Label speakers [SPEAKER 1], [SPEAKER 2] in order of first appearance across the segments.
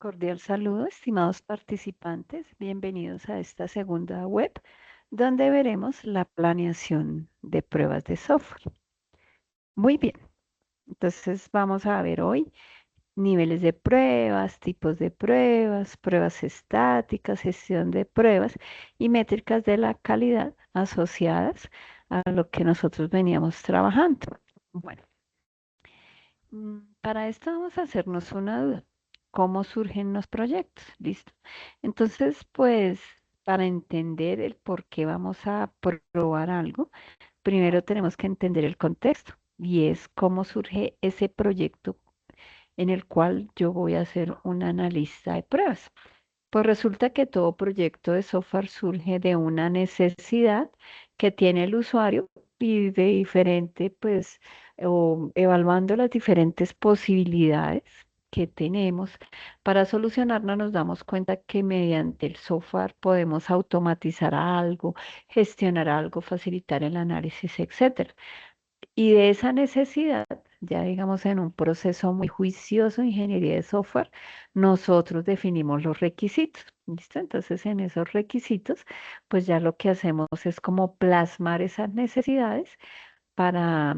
[SPEAKER 1] Cordial saludo, estimados participantes. Bienvenidos a esta segunda web, donde veremos la planeación de pruebas de software. Muy bien, entonces vamos a ver hoy niveles de pruebas, tipos de pruebas, pruebas estáticas, gestión de pruebas y métricas de la calidad asociadas a lo que nosotros veníamos trabajando. Bueno. Para esto vamos a hacernos una duda. ¿Cómo surgen los proyectos? ¿Listo? Entonces, pues, para entender el por qué vamos a probar algo, primero tenemos que entender el contexto y es cómo surge ese proyecto en el cual yo voy a ser un analista de pruebas. Pues resulta que todo proyecto de software surge de una necesidad que tiene el usuario y de diferente, pues, o evaluando las diferentes posibilidades que tenemos para solucionarla, nos damos cuenta que mediante el software podemos automatizar algo, gestionar algo, facilitar el análisis, etcétera. Y de esa necesidad, ya digamos en un proceso muy juicioso de ingeniería de software, nosotros definimos los requisitos. ¿Listo? Entonces, en esos requisitos, pues ya lo que hacemos es como plasmar esas necesidades para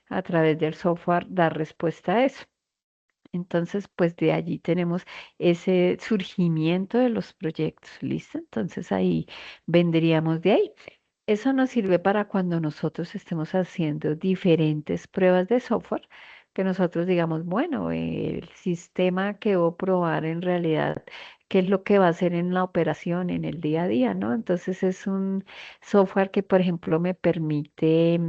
[SPEAKER 1] a través del software dar respuesta a eso. Entonces, pues de allí tenemos ese surgimiento de los proyectos. ¿Listo? Entonces ahí vendríamos de ahí. Eso nos sirve para cuando nosotros estemos haciendo diferentes pruebas de software, que nosotros digamos, bueno, el sistema que voy a probar en realidad, qué es lo que va a hacer en la operación, en el día a día, ¿no? Entonces es un software que, por ejemplo, me permite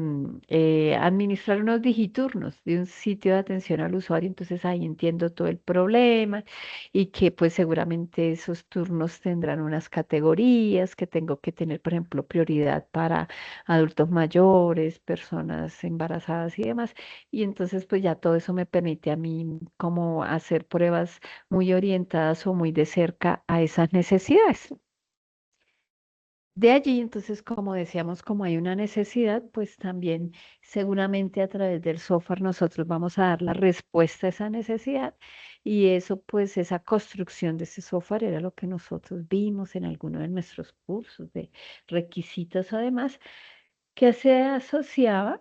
[SPEAKER 1] administrar unos digiturnos de un sitio de atención al usuario, entonces ahí entiendo todo el problema y que pues seguramente esos turnos tendrán unas categorías que tengo que tener, por ejemplo, prioridad para adultos mayores, personas embarazadas y demás. Y entonces pues ya todo eso me permite a mí como hacer pruebas muy orientadas o muy de cerca a esas necesidades. De allí, entonces, como decíamos, como hay una necesidad, pues también seguramente a través del software nosotros vamos a dar la respuesta a esa necesidad y eso, pues, esa construcción de ese software era lo que nosotros vimos en alguno de nuestros cursos de requisitos, además, que se asociaba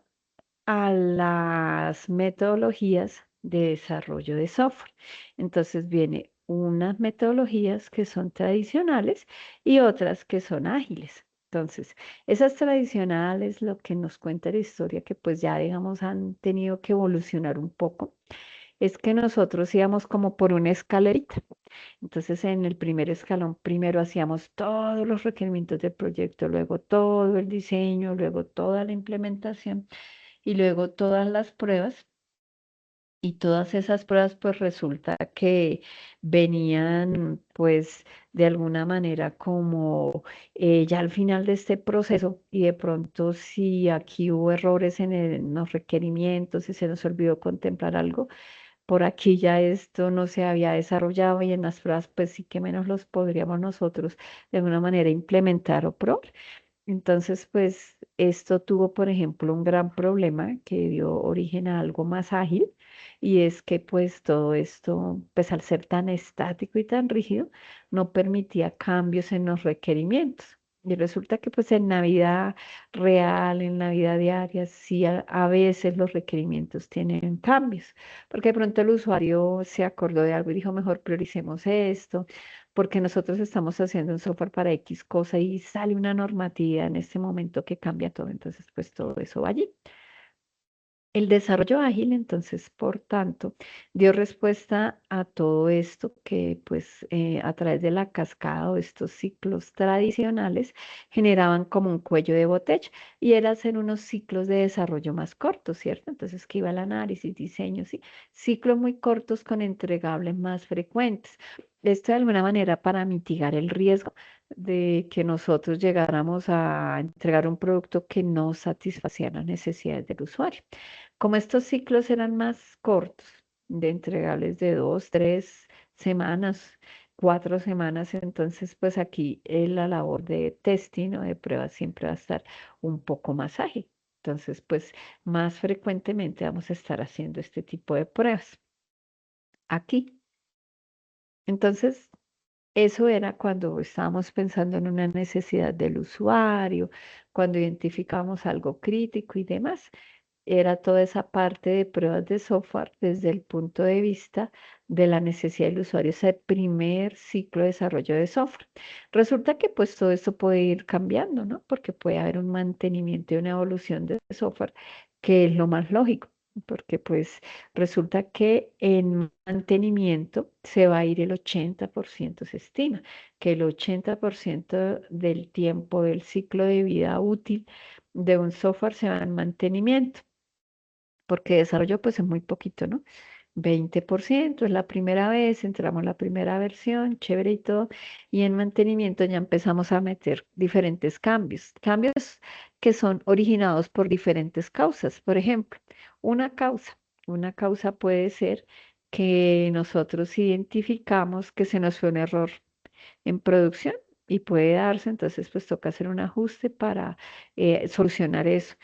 [SPEAKER 1] a las metodologías de desarrollo de software. Entonces viene unas metodologías que son tradicionales y otras que son ágiles. Entonces, esas tradicionales, lo que nos cuenta la historia, que pues ya digamos han tenido que evolucionar un poco, es que nosotros íbamos como por una escalerita. Entonces, en el primer escalón, primero hacíamos todos los requerimientos del proyecto, luego todo el diseño, luego toda la implementación y luego todas las pruebas. Y todas esas pruebas, pues resulta que venían, pues, de alguna manera como ya al final de este proceso y de pronto si aquí hubo errores en los requerimientos, si se nos olvidó contemplar algo, por aquí ya esto no se había desarrollado y en las pruebas, pues sí que menos los podríamos nosotros de alguna manera implementar o probar. Entonces, pues esto tuvo, por ejemplo, un gran problema que dio origen a algo más ágil y es que pues todo esto, pues al ser tan estático y tan rígido, no permitía cambios en los requerimientos. Y resulta que pues en la vida real, en la vida diaria, sí a veces los requerimientos tienen cambios, porque de pronto el usuario se acordó de algo y dijo, mejor prioricemos esto porque nosotros estamos haciendo un software para X cosa y sale una normativa en este momento que cambia todo, entonces pues todo eso va allí. El desarrollo ágil, entonces, por tanto, dio respuesta a todo esto que, pues, a través de la cascada o estos ciclos tradicionales generaban como un cuello de botella y era hacer unos ciclos de desarrollo más cortos, ¿cierto? Entonces, que iba el análisis, diseño, sí, ciclos muy cortos con entregables más frecuentes. Esto de alguna manera para mitigar el riesgo de que nosotros llegáramos a entregar un producto que no satisfacía las necesidades del usuario. Como estos ciclos eran más cortos, de entregables de 2, 3 semanas, 4 semanas, entonces pues aquí la labor de testing o de prueba siempre va a estar un poco más ágil. Entonces pues más frecuentemente vamos a estar haciendo este tipo de pruebas. Aquí. Entonces, eso era cuando estábamos pensando en una necesidad del usuario, cuando identificamos algo crítico y demás. Era toda esa parte de pruebas de software desde el punto de vista de la necesidad del usuario, ese primer ciclo de desarrollo de software. Resulta que pues todo esto puede ir cambiando, ¿no? Porque puede haber un mantenimiento y una evolución de software, que es lo más lógico, porque pues resulta que en mantenimiento se va a ir el 80%, se estima que el 80% del tiempo del ciclo de vida útil de un software se va en mantenimiento, porque desarrollo pues es muy poquito, ¿no? 20% es la primera vez, entramos la primera versión, chévere y todo, y en mantenimiento ya empezamos a meter diferentes cambios que son originados por diferentes causas. Por ejemplo, una causa, una causa puede ser que nosotros identificamos que se nos fue un error en producción y puede darse, entonces pues toca hacer un ajuste para solucionar eso.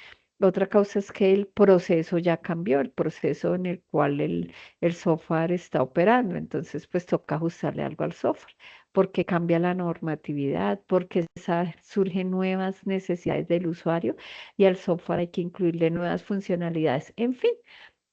[SPEAKER 1] Otra causa es que el proceso ya cambió, el proceso en el cual el software está operando, entonces pues toca ajustarle algo al software, porque cambia la normatividad, porque surgen nuevas necesidades del usuario y al software hay que incluirle nuevas funcionalidades. En fin,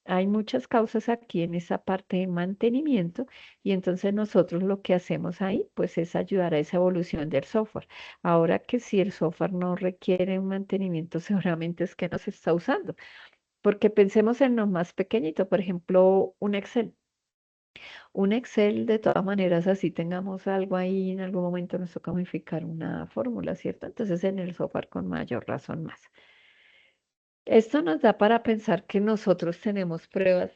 [SPEAKER 1] hay muchas causas aquí en esa parte de mantenimiento y entonces nosotros lo que hacemos ahí pues es ayudar a esa evolución del software. Ahora que si el software no requiere un mantenimiento, seguramente es que no se está usando, porque pensemos en lo más pequeñito, por ejemplo, un Excel. Un Excel, de todas maneras, así tengamos algo ahí, en algún momento nos toca modificar una fórmula, ¿cierto? Entonces en el software con mayor razón más. Esto nos da para pensar que nosotros tenemos pruebas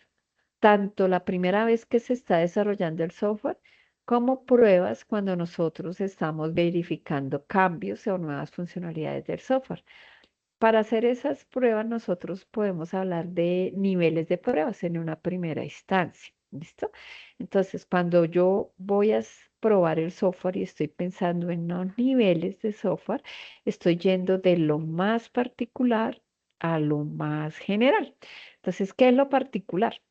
[SPEAKER 1] tanto la primera vez que se está desarrollando el software como pruebas cuando nosotros estamos verificando cambios o nuevas funcionalidades del software. Para hacer esas pruebas nosotros podemos hablar de niveles de pruebas en una primera instancia. ¿Listo? Entonces, cuando yo voy a probar el software y estoy pensando en los niveles de software, estoy yendo de lo más particular a lo más general. Entonces, ¿qué es lo particular?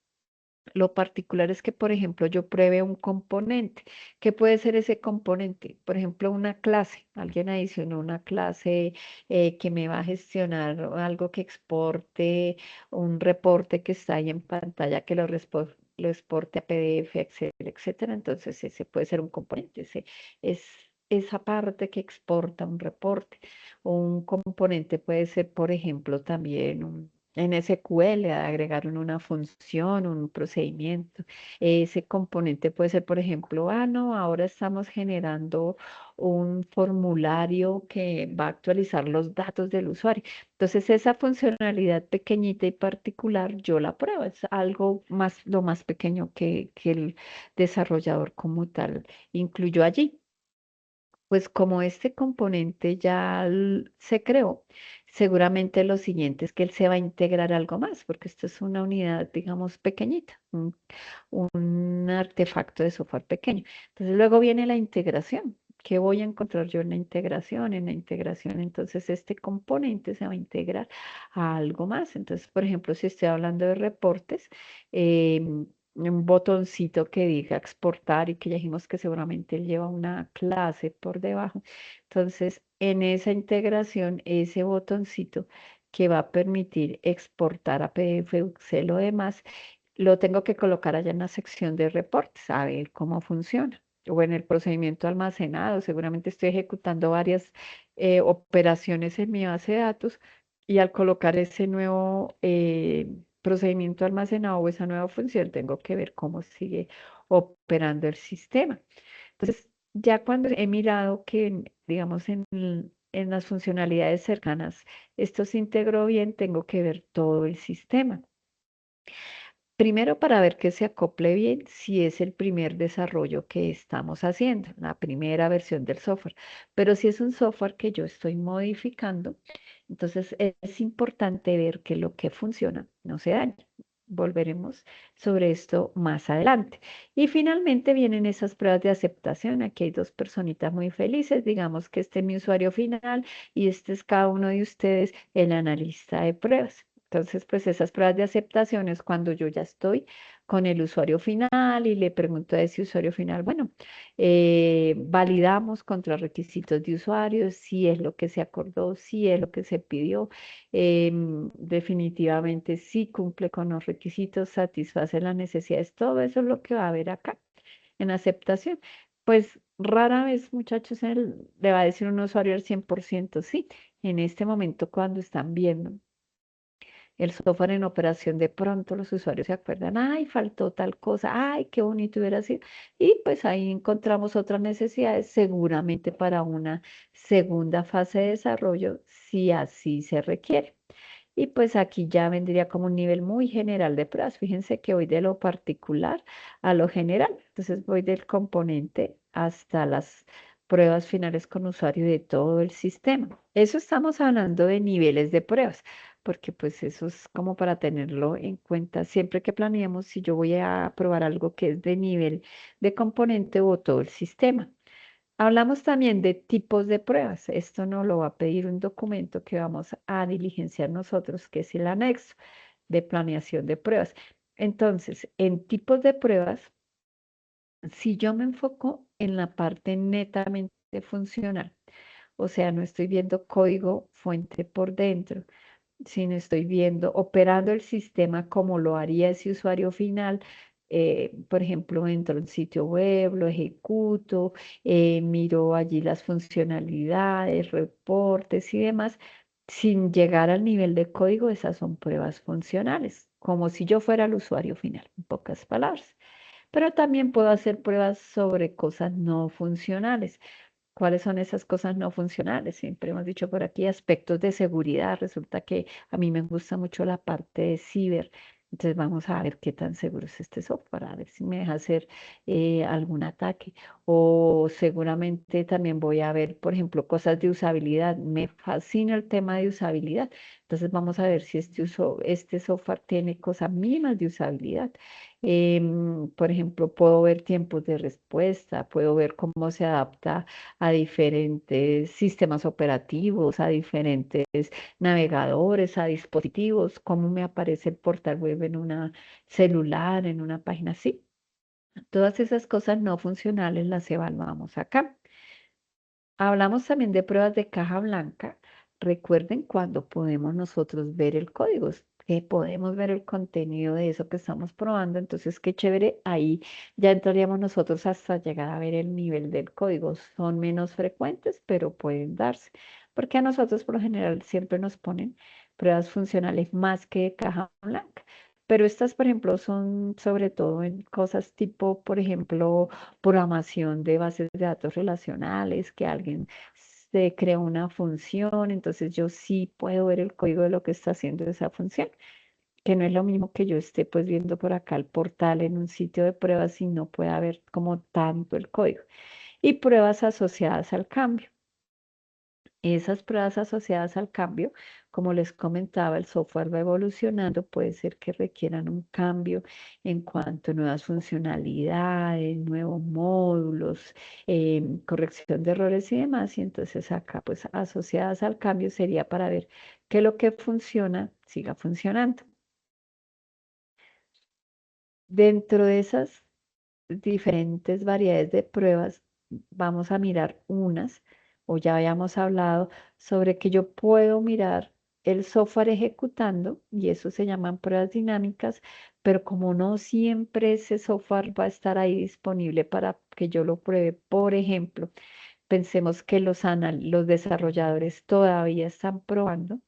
[SPEAKER 1] Lo particular es que, por ejemplo, yo pruebe un componente. ¿Qué puede ser ese componente? Por ejemplo, una clase. Alguien adicionó una clase que me va a gestionar algo que exporte un reporte que está ahí en pantalla, que lo exporte a PDF, Excel, etcétera. Entonces, ese puede ser un componente. Ese es esa parte que exporta un reporte. O un componente puede ser, por ejemplo, también en SQL, agregaron una función, un procedimiento. Ese componente puede ser, por ejemplo, no, ahora estamos generando un formulario que va a actualizar los datos del usuario. Entonces, esa funcionalidad pequeñita y particular, yo la pruebo. Es algo más, lo más pequeño que el desarrollador como tal incluyó allí. Pues como este componente ya se creó, seguramente lo siguiente es que él se va a integrar algo más, porque esto es una unidad, digamos, pequeñita, un artefacto de software pequeño. Entonces luego viene la integración. ¿Qué voy a encontrar yo en la integración? En la integración, entonces este componente se va a integrar a algo más. Entonces, por ejemplo, si estoy hablando de reportes, un botoncito que diga exportar y que ya dijimos que seguramente lleva una clase por debajo. Entonces, en esa integración, ese botoncito que va a permitir exportar a PDF, Excel o demás, lo tengo que colocar allá en la sección de reportes, a ver cómo funciona. O en el procedimiento almacenado, seguramente estoy ejecutando varias operaciones en mi base de datos y al colocar ese nuevo procedimiento almacenado o esa nueva función, tengo que ver cómo sigue operando el sistema. Entonces, ya cuando he mirado que, digamos, en las funcionalidades cercanas, esto se integró bien, tengo que ver todo el sistema. Primero para ver que se acople bien si es el primer desarrollo que estamos haciendo, la primera versión del software. Pero si es un software que yo estoy modificando, entonces es importante ver que lo que funciona no se dañe. Volveremos sobre esto más adelante. Y finalmente vienen esas pruebas de aceptación. Aquí hay dos personitas muy felices. Digamos que este es mi usuario final y este es cada uno de ustedes, el analista de pruebas. Entonces, pues esas pruebas de aceptación es cuando yo ya estoy con el usuario final y le pregunto a ese usuario final, bueno, validamos contra requisitos de usuario, si es lo que se acordó, si es lo que se pidió, definitivamente sí cumple con los requisitos, satisface las necesidades, todo eso es lo que va a haber acá en aceptación. Pues rara vez, muchachos, le va a decir un usuario al 100% sí. En este momento, cuando están viendo el software en operación, de pronto los usuarios se acuerdan, ay, faltó tal cosa, ay, qué bonito hubiera sido. Y pues ahí encontramos otras necesidades, seguramente para una segunda fase de desarrollo, si así se requiere. Y pues aquí ya vendría como un nivel muy general de pruebas. Fíjense que voy de lo particular a lo general. Entonces voy del componente hasta las pruebas finales con usuario de todo el sistema. Eso estamos hablando de niveles de pruebas, porque pues eso es como para tenerlo en cuenta siempre que planeemos si yo voy a probar algo que es de nivel de componente o todo el sistema. Hablamos también de tipos de pruebas. Esto nos lo va a pedir un documento que vamos a diligenciar nosotros, que es el anexo de planeación de pruebas. Entonces, en tipos de pruebas, si yo me enfoco en la parte netamente funcional, o sea, no estoy viendo código fuente por dentro, sino estoy viendo, operando el sistema como lo haría ese usuario final. Por ejemplo, entro en sitio web, lo ejecuto, miro allí las funcionalidades, reportes y demás, sin llegar al nivel de código. Esas son pruebas funcionales, como si yo fuera el usuario final, en pocas palabras. Pero también puedo hacer pruebas sobre cosas no funcionales. ¿Cuáles son esas cosas no funcionales? Siempre hemos dicho por aquí aspectos de seguridad. Resulta que a mí me gusta mucho la parte de ciber. Entonces vamos a ver qué tan seguro es este software, a ver si me deja hacer algún ataque. O seguramente también voy a ver, por ejemplo, cosas de usabilidad. Me fascina el tema de usabilidad. Entonces vamos a ver si este software tiene cosas mínimas de usabilidad. Por ejemplo, puedo ver tiempos de respuesta, puedo ver cómo se adapta a diferentes sistemas operativos, a diferentes navegadores, a dispositivos, cómo me aparece el portal web en una celular, en una página así. Todas esas cosas no funcionales las evaluamos acá. Hablamos también de pruebas de caja blanca. Recuerden cuando podemos nosotros ver el código, que podemos ver el contenido de eso que estamos probando. Entonces, qué chévere. Ahí ya entraríamos nosotros hasta llegar a ver el nivel del código. Son menos frecuentes, pero pueden darse. Porque a nosotros por lo general siempre nos ponen pruebas funcionales más que de caja blanca. Pero estas, por ejemplo, son sobre todo en cosas tipo, por ejemplo, programación de bases de datos relacionales, que alguien se crea una función, entonces yo sí puedo ver el código de lo que está haciendo esa función, que no es lo mismo que yo esté pues viendo por acá el portal en un sitio de pruebas y no pueda ver como tanto el código. Y pruebas asociadas al cambio. Esas pruebas asociadas al cambio, como les comentaba, el software va evolucionando, puede ser que requieran un cambio en cuanto a nuevas funcionalidades, nuevos módulos, corrección de errores y demás. Y entonces acá, pues asociadas al cambio sería para ver que lo que funciona siga funcionando. Dentro de esas diferentes variedades de pruebas, vamos a mirar unas, o ya habíamos hablado sobre que yo puedo mirar el software ejecutando, y eso se llaman pruebas dinámicas, pero como no siempre ese software va a estar ahí disponible para que yo lo pruebe, por ejemplo, pensemos que los desarrolladores todavía están probando.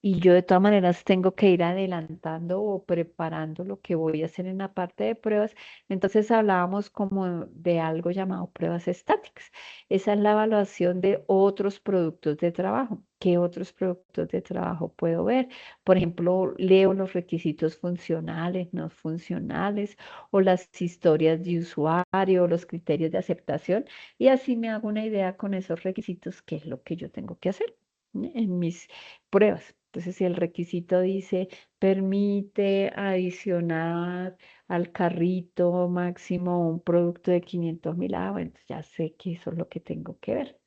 [SPEAKER 1] Y yo de todas maneras tengo que ir adelantando o preparando lo que voy a hacer en la parte de pruebas. Entonces hablábamos como de algo llamado pruebas estáticas. Esa es la evaluación de otros productos de trabajo. ¿Qué otros productos de trabajo puedo ver? Por ejemplo, leo los requisitos funcionales, no funcionales, o las historias de usuario, los criterios de aceptación, y así me hago una idea con esos requisitos, qué es lo que yo tengo que hacer, ¿no? En mis pruebas. Entonces, si el requisito dice permite adicionar al carrito máximo un producto de 500.000, bueno, ya sé que eso es lo que tengo que ver.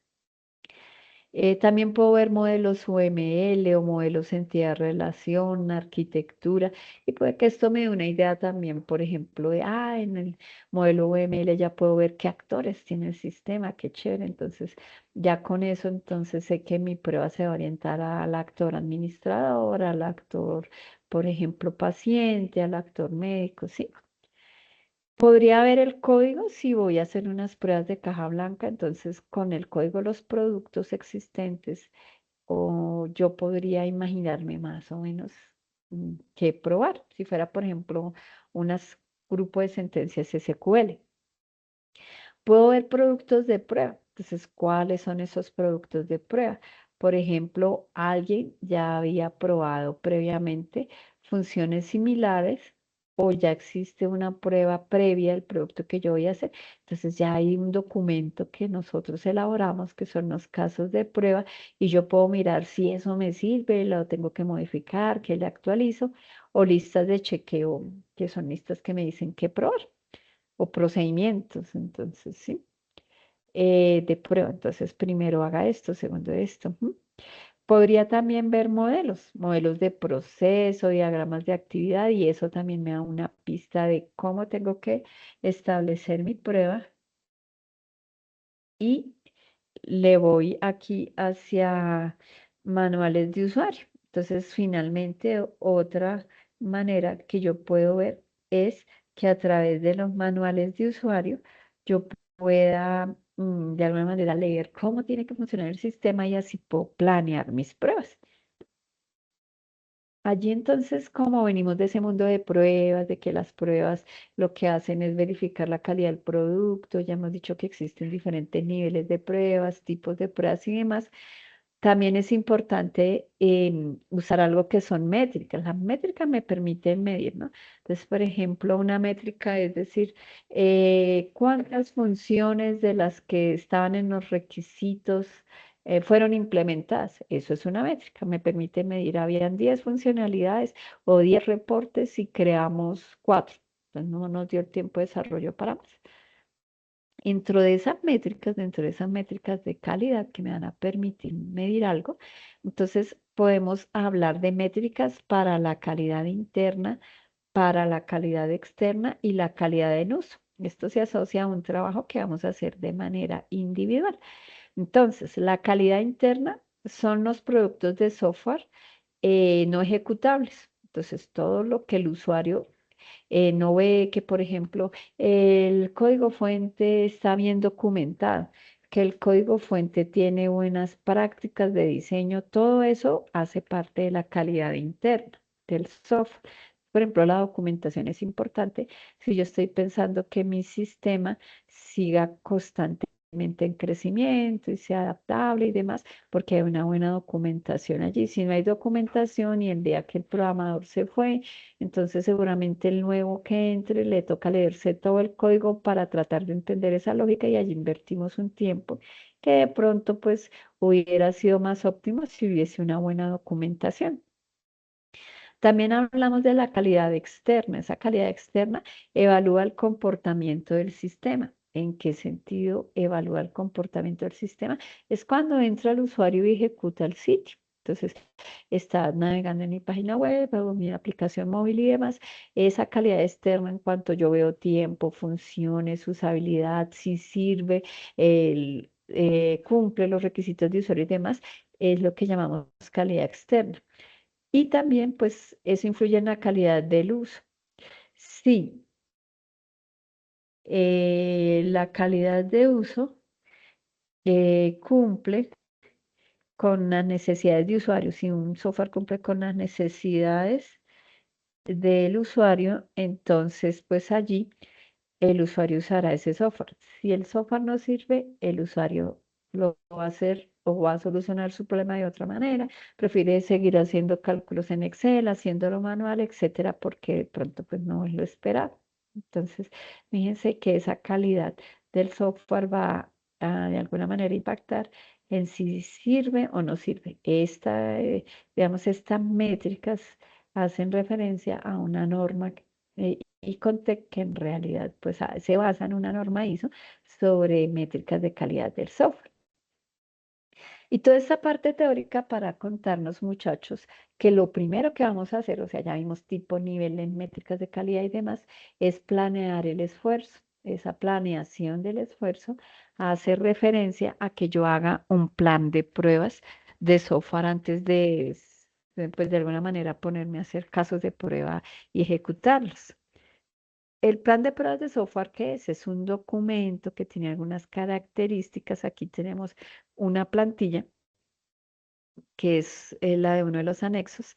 [SPEAKER 1] También puedo ver modelos UML o modelos entidad-relación, arquitectura, y puede que esto me dé una idea también, por ejemplo, en el modelo UML ya puedo ver qué actores tiene el sistema, qué chévere. Entonces, ya con eso, entonces sé que mi prueba se va a orientar al actor administrador, al actor, por ejemplo, paciente, al actor médico, ¿sí? Podría ver el código si voy a hacer unas pruebas de caja blanca, entonces con el código los productos existentes, o yo podría imaginarme más o menos qué probar. Si fuera, por ejemplo, un grupo de sentencias SQL. Puedo ver productos de prueba. Entonces, ¿cuáles son esos productos de prueba? Por ejemplo, alguien ya había probado previamente funciones similares o ya existe una prueba previa del producto que yo voy a hacer. Entonces, ya hay un documento que nosotros elaboramos, que son los casos de prueba, y yo puedo mirar si eso me sirve, lo tengo que modificar, que le actualizo, o listas de chequeo, que son listas que me dicen qué probar o procedimientos. Entonces, sí, de prueba. Entonces, primero haga esto, segundo esto. Podría también ver modelos de proceso, diagramas de actividad, y eso también me da una pista de cómo tengo que establecer mi prueba, y le voy aquí hacia manuales de usuario. Entonces, finalmente, otra manera que yo puedo ver es que a través de los manuales de usuario yo pueda de alguna manera leer cómo tiene que funcionar el sistema, y así puedo planear mis pruebas. Allí entonces, como venimos de ese mundo de pruebas, de que las pruebas lo que hacen es verificar la calidad del producto, ya hemos dicho que existen diferentes niveles de pruebas, tipos de pruebas y demás. También es importante usar algo que son métricas. Las métricas me permiten medir, ¿no? Entonces, por ejemplo, una métrica es decir, cuántas funciones de las que estaban en los requisitos fueron implementadas. Eso es una métrica. Me permite medir, habían 10 funcionalidades o 10 reportes y creamos 4. Entonces, no nos dio el tiempo de desarrollo para más. Dentro de esas métricas de calidad que me van a permitir medir algo, entonces podemos hablar de métricas para la calidad interna, para la calidad externa y la calidad en uso. Esto se asocia a un trabajo que vamos a hacer de manera individual. Entonces, la calidad interna son los productos de software no ejecutables. Entonces, todo lo que el usuario no ve que, por ejemplo, el código fuente está bien documentado, que el código fuente tiene buenas prácticas de diseño, todo eso hace parte de la calidad interna del software. Por ejemplo, la documentación es importante si yo estoy pensando que mi sistema siga constantemente en crecimiento y sea adaptable y demás, porque hay una buena documentación allí. Si no hay documentación y el día que el programador se fue, entonces seguramente el nuevo que entre le toca leerse todo el código para tratar de entender esa lógica, y allí invertimos un tiempo que de pronto pues hubiera sido más óptimo si hubiese una buena documentación. También hablamos de la calidad externa. Esa calidad externa evalúa el comportamiento del sistema. ¿En qué sentido evalúa el comportamiento del sistema? Es cuando entra el usuario y ejecuta el sitio. Entonces, está navegando en mi página web o mi aplicación móvil y demás. Esa calidad externa, en cuanto yo veo tiempo, funciones, usabilidad, si sirve, cumple los requisitos de usuario y demás, es lo que llamamos calidad externa. Y también, pues, eso influye en la calidad del uso. Sí, la calidad de uso cumple con las necesidades de usuario. Si un software cumple con las necesidades del usuario, entonces, pues allí el usuario usará ese software. Si el software no sirve, el usuario lo va a hacer o va a solucionar su problema de otra manera. Prefiere seguir haciendo cálculos en Excel, haciéndolo manual, etcétera, porque de pronto pues no es lo esperado. Entonces, fíjense que esa calidad del software va a de alguna manera impactar en si sirve o no sirve. Digamos, estas métricas hacen referencia a una norma y Contec, que en realidad pues se basa en una norma ISO sobre métricas de calidad del software. Y toda esta parte teórica para contarnos, muchachos, que lo primero que vamos a hacer, o sea, ya vimos tipo, nivel en métricas de calidad y demás, es planear el esfuerzo. Esa planeación del esfuerzo hace referencia a que yo haga un plan de pruebas de software antes pues de alguna manera ponerme a hacer casos de prueba y ejecutarlos. El plan de pruebas de software, ¿qué es? Es un documento que tiene algunas características. Aquí tenemos una plantilla que es la de uno de los anexos,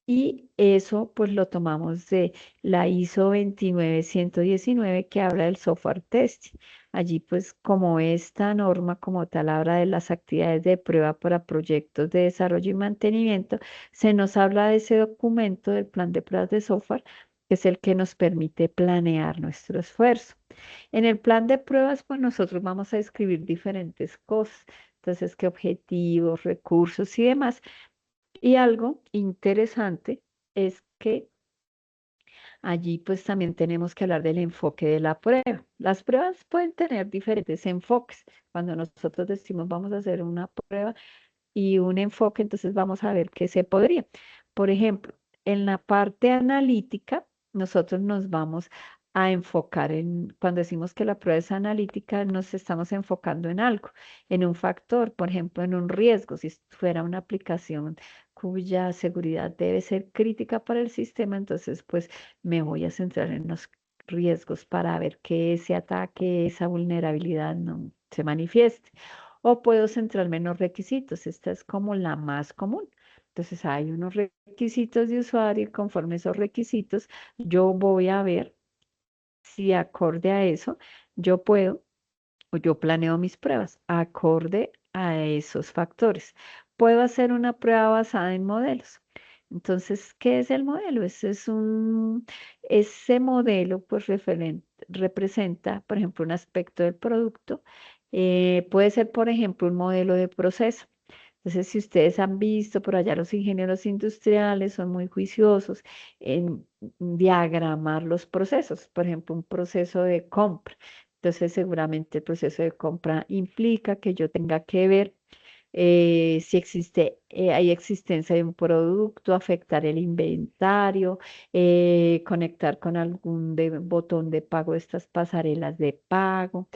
[SPEAKER 1] y eso pues lo tomamos de la ISO 29119 que habla del software testing. Allí pues como esta norma como tal habla de las actividades de prueba para proyectos de desarrollo y mantenimiento, se nos habla de ese documento del plan de pruebas de software, que es el que nos permite planear nuestro esfuerzo. En el plan de pruebas, pues nosotros vamos a escribir diferentes cosas. Entonces, qué objetivos, recursos y demás. Y algo interesante es que allí pues también tenemos que hablar del enfoque de la prueba. Las pruebas pueden tener diferentes enfoques. Cuando nosotros decimos vamos a hacer una prueba y un enfoque, entonces vamos a ver qué se podría. Por ejemplo, en la parte analítica, nosotros nos vamos a enfocar cuando decimos que la prueba es analítica, nos estamos enfocando en algo, en un factor, por ejemplo, en un riesgo. Si fuera una aplicación cuya seguridad debe ser crítica para el sistema, entonces pues me voy a centrar en los riesgos para ver que ese ataque, esa vulnerabilidad no se manifieste. O puedo centrarme en los requisitos. Esta es como la más común. Entonces hay unos requisitos de usuario y conforme esos requisitos, yo voy a ver si acorde a eso, yo puedo o yo planeo mis pruebas acorde a esos factores. Puedo hacer una prueba basada en modelos. Entonces, ¿qué es el modelo? Ese modelo pues representa, por ejemplo, un aspecto del producto. Puede ser, por ejemplo, un modelo de proceso. Entonces, si ustedes han visto por allá, los ingenieros industriales son muy juiciosos en diagramar los procesos. Por ejemplo, un proceso de compra. Entonces, seguramente el proceso de compra implica que yo tenga que ver si hay existencia de un producto, afectar el inventario, conectar con algún botón de pago de estas pasarelas de pago,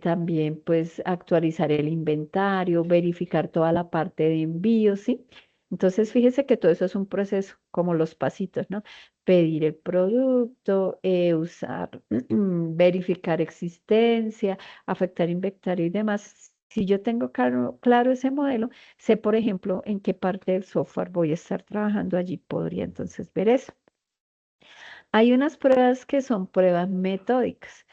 [SPEAKER 1] también pues actualizar el inventario, verificar toda la parte de envío, ¿sí? Entonces, fíjese que todo eso es un proceso, como los pasitos, ¿no? Pedir el producto, verificar existencia, afectar inventario y demás. Si yo tengo claro ese modelo, sé, por ejemplo, en qué parte del software voy a estar trabajando, allí podría entonces ver eso. Hay unas pruebas que son pruebas metódicas.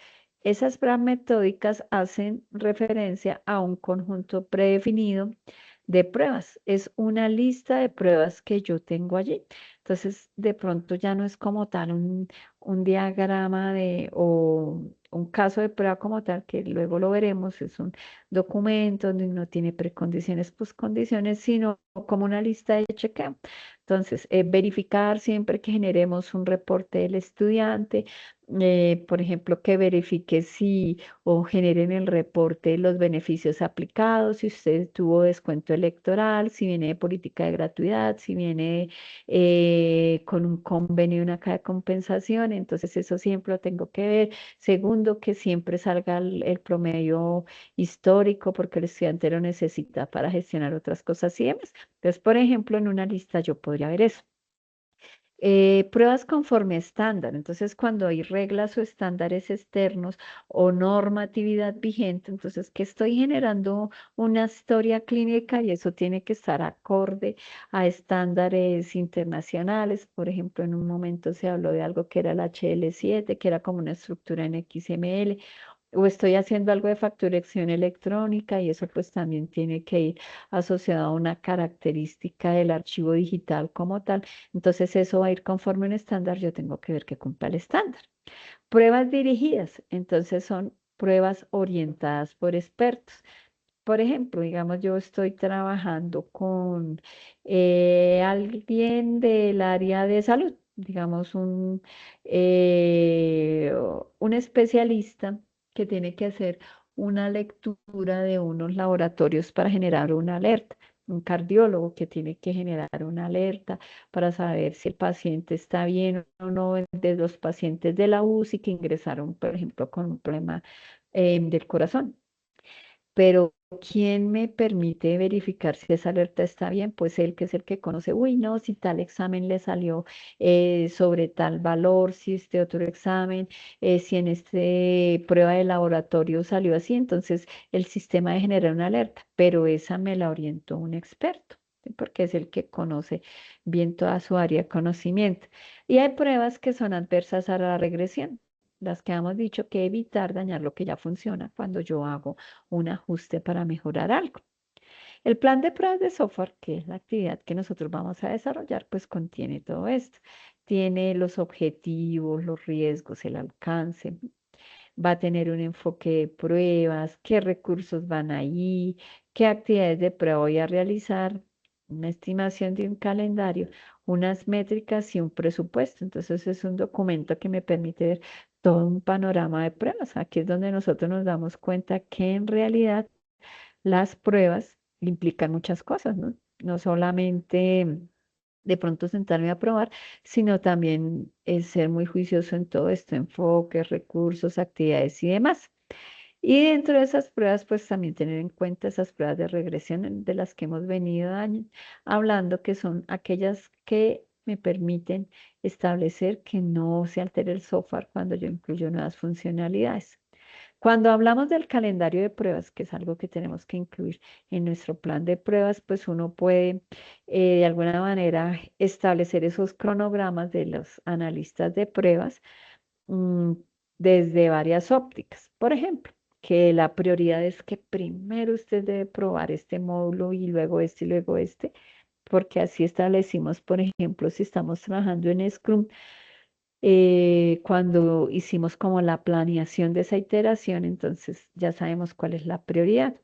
[SPEAKER 1] Esas pruebas metódicas hacen referencia a un conjunto predefinido de pruebas. Es una lista de pruebas que yo tengo allí. Entonces, de pronto ya no es como tal un diagrama o un caso de prueba como tal, que luego lo veremos, es un documento donde no tiene precondiciones, poscondiciones, sino como una lista de chequeo. Entonces, verificar siempre que generemos un reporte del estudiante, por ejemplo, que verifique si o generen el reporte los beneficios aplicados, si usted tuvo descuento electoral, si viene de política de gratuidad, si viene con un convenio, una caja de compensación, entonces eso siempre lo tengo que ver. Segundo, que siempre salga el promedio histórico, porque el estudiante lo necesita para gestionar otras cosas y demás. Entonces, por ejemplo, en una lista yo podría ver eso. Pruebas conforme estándar. Entonces, cuando hay reglas o estándares externos o normatividad vigente, entonces que estoy generando una historia clínica y eso tiene que estar acorde a estándares internacionales. Por ejemplo, en un momento se habló de algo que era el HL7, que era como una estructura en XML. O estoy haciendo algo de facturación electrónica y eso pues también tiene que ir asociado a una característica del archivo digital como tal. Entonces eso va a ir conforme a un estándar, yo tengo que ver que cumpla el estándar. Pruebas dirigidas, entonces son pruebas orientadas por expertos. Por ejemplo, digamos, yo estoy trabajando con alguien del área de salud, digamos, un especialista que tiene que hacer una lectura de unos laboratorios para generar una alerta. Un cardiólogo que tiene que generar una alerta para saber si el paciente está bien o no, de los pacientes de la UCI que ingresaron, por ejemplo, con un problema del corazón. Pero ¿quién me permite verificar si esa alerta está bien? Pues él que es el que conoce, uy, no, si tal examen le salió sobre tal valor, si este otro examen, si en este prueba de laboratorio salió así, entonces el sistema de generar una alerta, pero esa me la orientó un experto, ¿sí? Porque es el que conoce bien toda su área de conocimiento. Y hay pruebas que son adversas a la regresión. Las que hemos dicho que evitar dañar lo que ya funciona cuando yo hago un ajuste para mejorar algo. El plan de pruebas de software, que es la actividad que nosotros vamos a desarrollar, pues contiene todo esto. Tiene los objetivos, los riesgos, el alcance. Va a tener un enfoque de pruebas, qué recursos van ahí, qué actividades de prueba voy a realizar, una estimación de un calendario, unas métricas y un presupuesto. Entonces es un documento que me permite ver todo un panorama de pruebas. Aquí es donde nosotros nos damos cuenta que en realidad las pruebas implican muchas cosas, ¿no? No solamente de pronto sentarme a probar, sino también ser muy juicioso en todo esto, enfoques, recursos, actividades y demás. Y dentro de esas pruebas, pues también tener en cuenta esas pruebas de regresión de las que hemos venido hablando, que son aquellas que me permiten establecer que no se altere el software cuando yo incluyo nuevas funcionalidades. Cuando hablamos del calendario de pruebas, que es algo que tenemos que incluir en nuestro plan de pruebas, pues uno puede de alguna manera establecer esos cronogramas de los analistas de pruebas mm, desde varias ópticas. Por ejemplo, que la prioridad es que primero usted debe probar este módulo y luego este y luego este, porque así establecimos, por ejemplo, si estamos trabajando en Scrum, cuando hicimos como la planeación de esa iteración, entonces ya sabemos cuál es la prioridad.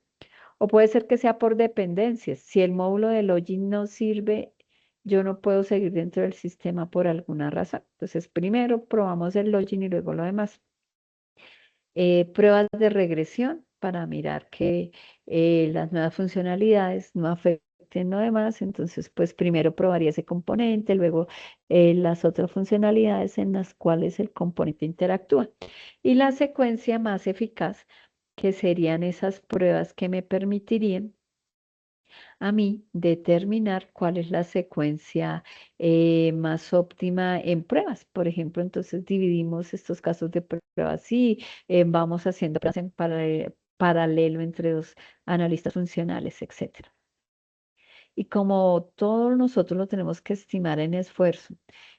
[SPEAKER 1] O puede ser que sea por dependencias. Si el módulo de login no sirve, yo no puedo seguir dentro del sistema por alguna razón. Entonces, primero probamos el login y luego lo demás. Pruebas de regresión para mirar que las nuevas funcionalidades no afecten lo demás. Entonces, pues primero probaría ese componente, luego las otras funcionalidades en las cuales el componente interactúa. Y la secuencia más eficaz, que serían esas pruebas que me permitirían a mí determinar cuál es la secuencia más óptima en pruebas. Por ejemplo, entonces dividimos estos casos de pruebas y vamos haciendo pruebas en paralelo entre dos analistas funcionales, etcétera. Y como todos nosotros lo tenemos que estimar en esfuerzo,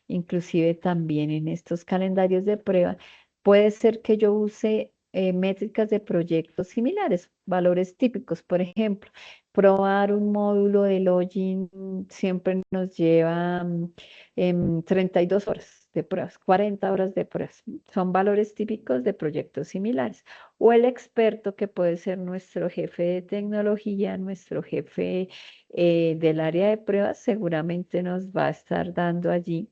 [SPEAKER 1] inclusive también en estos calendarios de prueba, puede ser que yo use métricas de proyectos similares, valores típicos. Por ejemplo, probar un módulo de login siempre nos lleva 32 horas de pruebas, 40 horas de pruebas. Son valores típicos de proyectos similares. O el experto que puede ser nuestro jefe de tecnología, nuestro jefe del área de pruebas, seguramente nos va a estar dando allí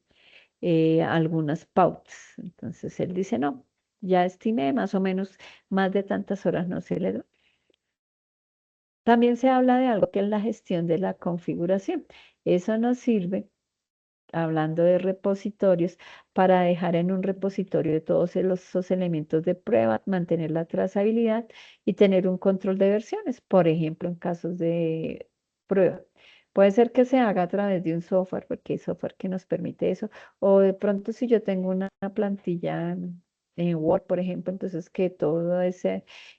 [SPEAKER 1] algunas pautas. Entonces él dice, no, ya estimé más o menos más de tantas horas no se le da. También se habla de algo que es la gestión de la configuración. Eso nos sirve, hablando de repositorios, para dejar en un repositorio de todos esos elementos de prueba, mantener la trazabilidad y tener un control de versiones, por ejemplo, en casos de prueba. Puede ser que se haga a través de un software, porque hay software que nos permite eso, o de pronto si yo tengo una plantilla en Word, por ejemplo, entonces que todos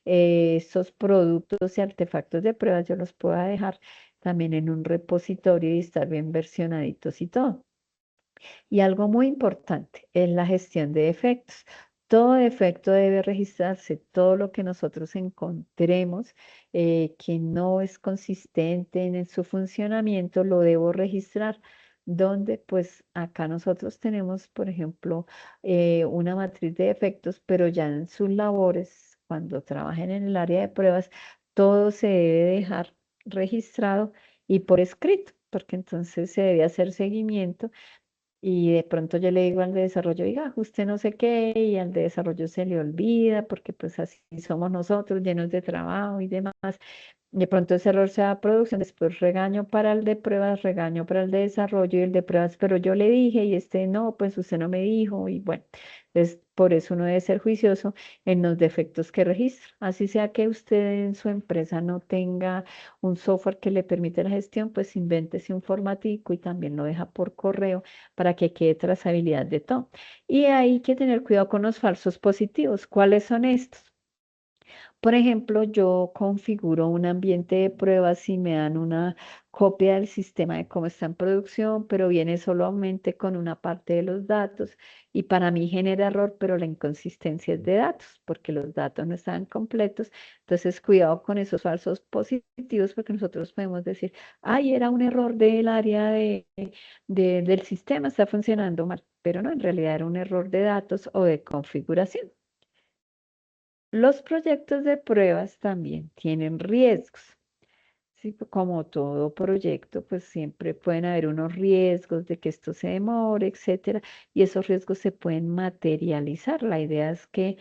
[SPEAKER 1] esos productos y artefactos de pruebas yo los pueda dejar también en un repositorio y estar bien versionaditos y todo. Y algo muy importante es la gestión de defectos. Todo defecto debe registrarse, todo lo que nosotros encontremos que no es consistente en su funcionamiento, lo debo registrar. Donde pues acá nosotros tenemos, por ejemplo, una matriz de defectos, pero ya en sus labores, cuando trabajen en el área de pruebas, todo se debe dejar registrado y por escrito, porque entonces se debe hacer seguimiento Y de pronto yo le digo al de desarrollo, oiga, usted no sé qué, y al de desarrollo se le olvida, porque pues así somos nosotros, llenos de trabajo y demás. De pronto ese error se da a producción, después regaño para el de pruebas, regaño para el de desarrollo y el de pruebas, pero yo le dije y este no, pues usted no me dijo y bueno, entonces por eso uno debe ser juicioso en los defectos que registra. Así sea que usted en su empresa no tenga un software que le permite la gestión, pues invéntese un formatico y también lo deja por correo para que quede trazabilidad de todo. Y hay que tener cuidado con los falsos positivos. ¿Cuáles son estos? Por ejemplo, yo configuro un ambiente de pruebas y me dan una copia del sistema de cómo está en producción, pero viene solamente con una parte de los datos y para mí genera error, pero la inconsistencia es de datos, porque los datos no están completos. Entonces, cuidado con esos falsos positivos, porque nosotros podemos decir, ay, era un error del área del sistema, está funcionando mal, pero no, en realidad era un error de datos o de configuración. Los proyectos de pruebas también tienen riesgos. Sí, como todo proyecto, pues siempre pueden haber unos riesgos de que esto se demore, etcétera, y esos riesgos se pueden materializar. La idea es que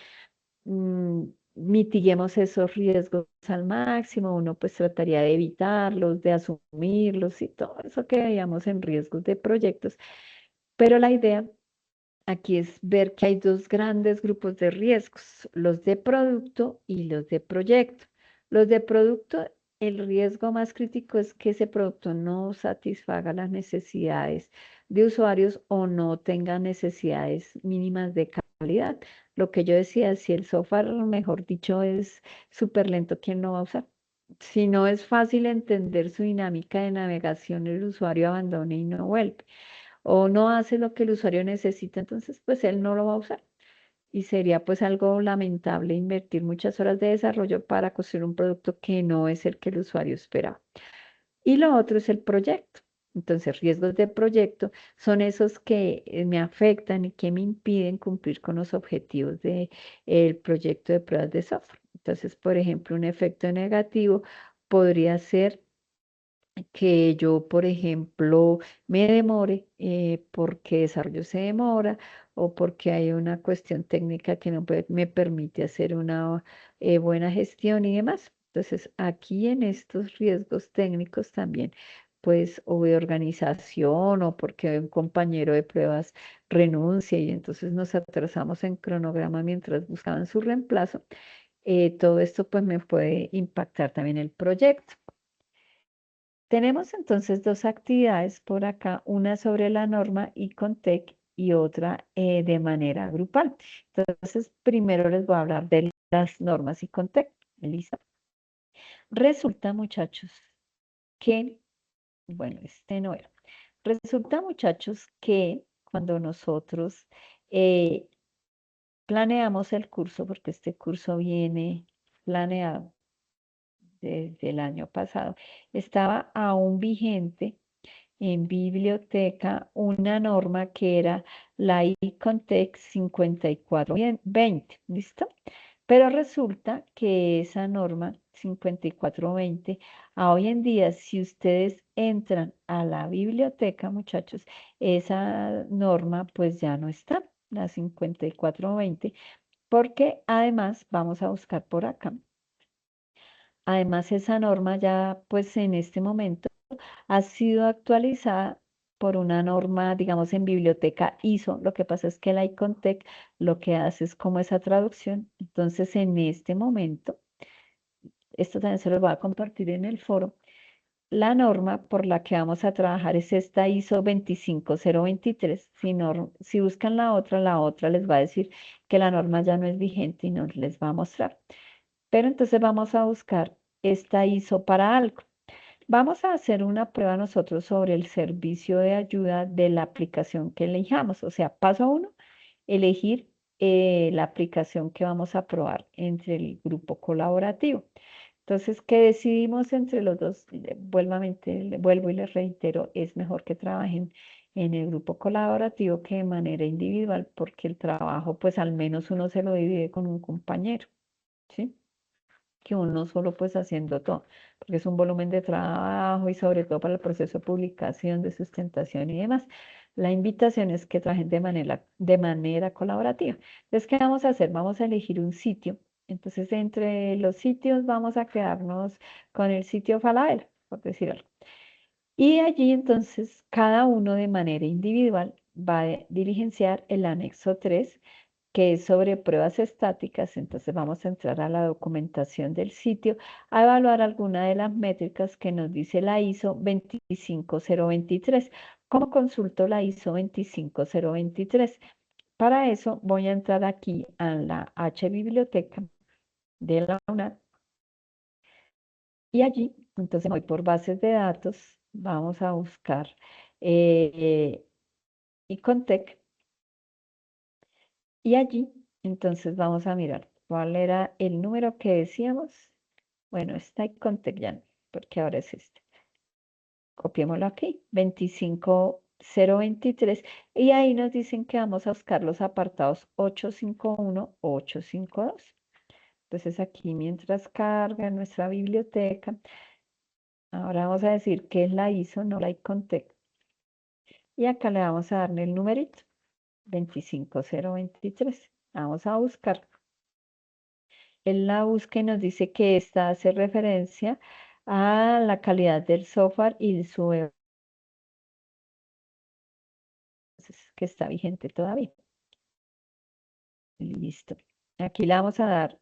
[SPEAKER 1] mm, mitiguemos esos riesgos al máximo. Uno pues trataría de evitarlos, de asumirlos y todo eso que veíamos en riesgos de proyectos. Pero la idea aquí es ver que hay dos grandes grupos de riesgos, los de producto y los de proyecto. Los de producto, el riesgo más crítico es que ese producto no satisfaga las necesidades de usuarios o no tenga necesidades mínimas de calidad. Lo que yo decía, si el software, mejor dicho, es súper lento, ¿quién lo va a usar? Si no es fácil entender su dinámica de navegación, el usuario abandona y no vuelve o no hace lo que el usuario necesita, entonces pues él no lo va a usar. Y sería pues algo lamentable invertir muchas horas de desarrollo para construir un producto que no es el que el usuario esperaba. Y lo otro es el proyecto. Entonces, riesgos de proyecto son esos que me afectan y que me impiden cumplir con los objetivos del proyecto de pruebas de software. Entonces, por ejemplo, un efecto negativo podría ser que yo, por ejemplo, me demore porque desarrollo se demora o porque hay una cuestión técnica que no me permite hacer una buena gestión y demás. Entonces, aquí en estos riesgos técnicos también, pues, o de organización o porque un compañero de pruebas renuncia y entonces nos atrasamos en cronograma mientras buscaban su reemplazo, todo esto pues me puede impactar también el proyecto. Tenemos entonces dos actividades por acá, una sobre la norma Icontec y otra de manera grupal. Entonces, primero les voy a hablar de las normas Icontec. ¿Listo? Resulta, muchachos, que, bueno, este no era. Resulta, muchachos, que cuando nosotros eh, planeamos el curso, porque este curso viene planeado desde el año pasado, estaba aún vigente en biblioteca una norma que era la ICONTEX 5420, ¿listo? Pero resulta que esa norma 5420, a hoy en día, si ustedes entran a la biblioteca, muchachos, esa norma pues ya no está, la 5420, porque además vamos a buscar por acá. Además, esa norma ya pues en este momento ha sido actualizada por una norma, digamos, en biblioteca ISO. Lo que pasa es que la Icontec lo que hace es como esa traducción. Entonces, en este momento, esto también se lo voy a compartir en el foro. La norma por la que vamos a trabajar es esta ISO 25023. Si buscan la otra les va a decir que la norma ya no es vigente y no les va a mostrar. Pero entonces vamos a buscar esta ISO para algo. Vamos a hacer una prueba nosotros sobre el servicio de ayuda de la aplicación que elijamos. O sea, paso uno, elegir la aplicación que vamos a probar entre el grupo colaborativo. Entonces, ¿qué decidimos entre los dos? Vuelvo y les reitero, es mejor que trabajen en el grupo colaborativo que de manera individual, porque el trabajo, pues al menos uno se lo divide con un compañero, ¿sí? Que uno solo pues haciendo todo, porque es un volumen de trabajo y sobre todo para el proceso de publicación, de sustentación y demás. La invitación es que trabajen de manera colaborativa. Entonces, ¿qué vamos a hacer? Vamos a elegir un sitio. Entonces, entre los sitios vamos a quedarnos con el sitio Falabella, por decir algo. Y allí entonces cada uno de manera individual va a diligenciar el anexo 3, que es sobre pruebas estáticas. Entonces vamos a entrar a la documentación del sitio a evaluar alguna de las métricas que nos dice la ISO 25023. ¿Cómo consulto la ISO 25023? Para eso voy a entrar aquí a la H biblioteca de la UNAM y allí, entonces voy por bases de datos, vamos a buscar eh, Icontec y allí, entonces vamos a mirar cuál era el número que decíamos. Bueno, está Icontec ya no, porque ahora es este. Copiémoslo aquí, 25023, y ahí nos dicen que vamos a buscar los apartados 851 o 852. Entonces aquí mientras carga nuestra biblioteca, ahora vamos a decir que es la ISO, no la Icontec. Y acá le vamos a darle el numerito, 25023. Vamos a buscar. Él la busca y nos dice que esta hace referencia a la calidad del software y su que está vigente todavía. Listo. Aquí le vamos a dar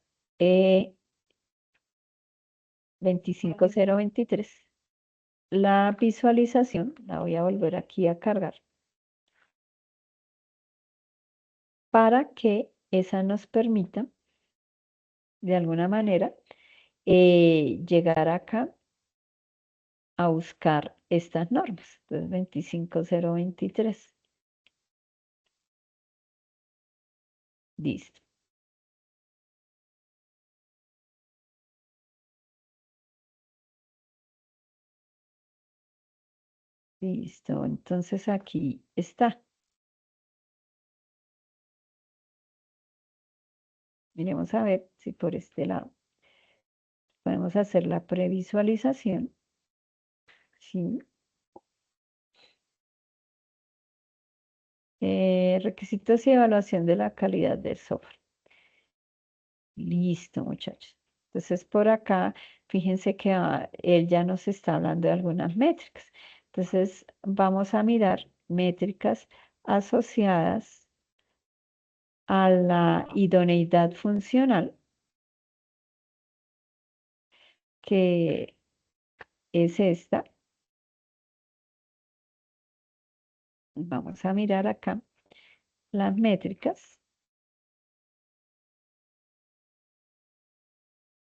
[SPEAKER 1] 25023. La visualización la voy a volver aquí a cargar para que esa nos permita de alguna manera llegar acá a buscar estas normas. Entonces, 25023. Listo. Listo. Entonces aquí está. Miremos a ver si por este lado podemos hacer la previsualización. Sí. Requisitos y evaluación de la calidad del software. Listo, muchachos. Entonces, por acá, fíjense que él ya nos está hablando de algunas métricas. Entonces, vamos a mirar métricas asociadas a la idoneidad funcional, que es esta. Vamos a mirar acá las métricas.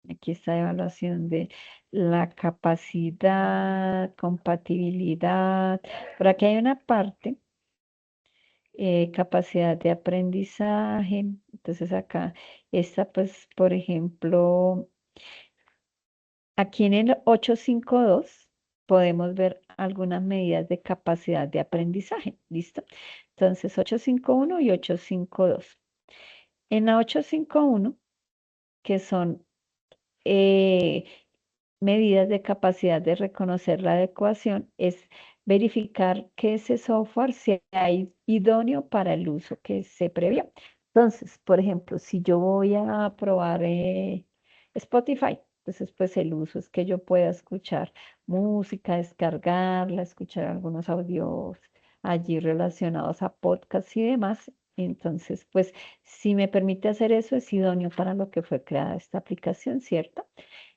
[SPEAKER 1] Aquí está evaluación de la capacidad, compatibilidad. Por aquí hay una parte, capacidad de aprendizaje. Entonces acá está, pues, por ejemplo, aquí en el 852 podemos ver algunas medidas de capacidad de aprendizaje. ¿Listo? Entonces, 851 y 852. En la 851, que son eh, medidas de capacidad de reconocer la adecuación, es verificar que ese software sea idóneo para el uso que se previó. Entonces, por ejemplo, si yo voy a probar Spotify, entonces pues el uso es que yo pueda escuchar música, descargarla, escuchar algunos audios allí relacionados a podcasts y demás. Entonces, pues si me permite hacer eso, es idóneo para lo que fue creada esta aplicación, ¿cierto?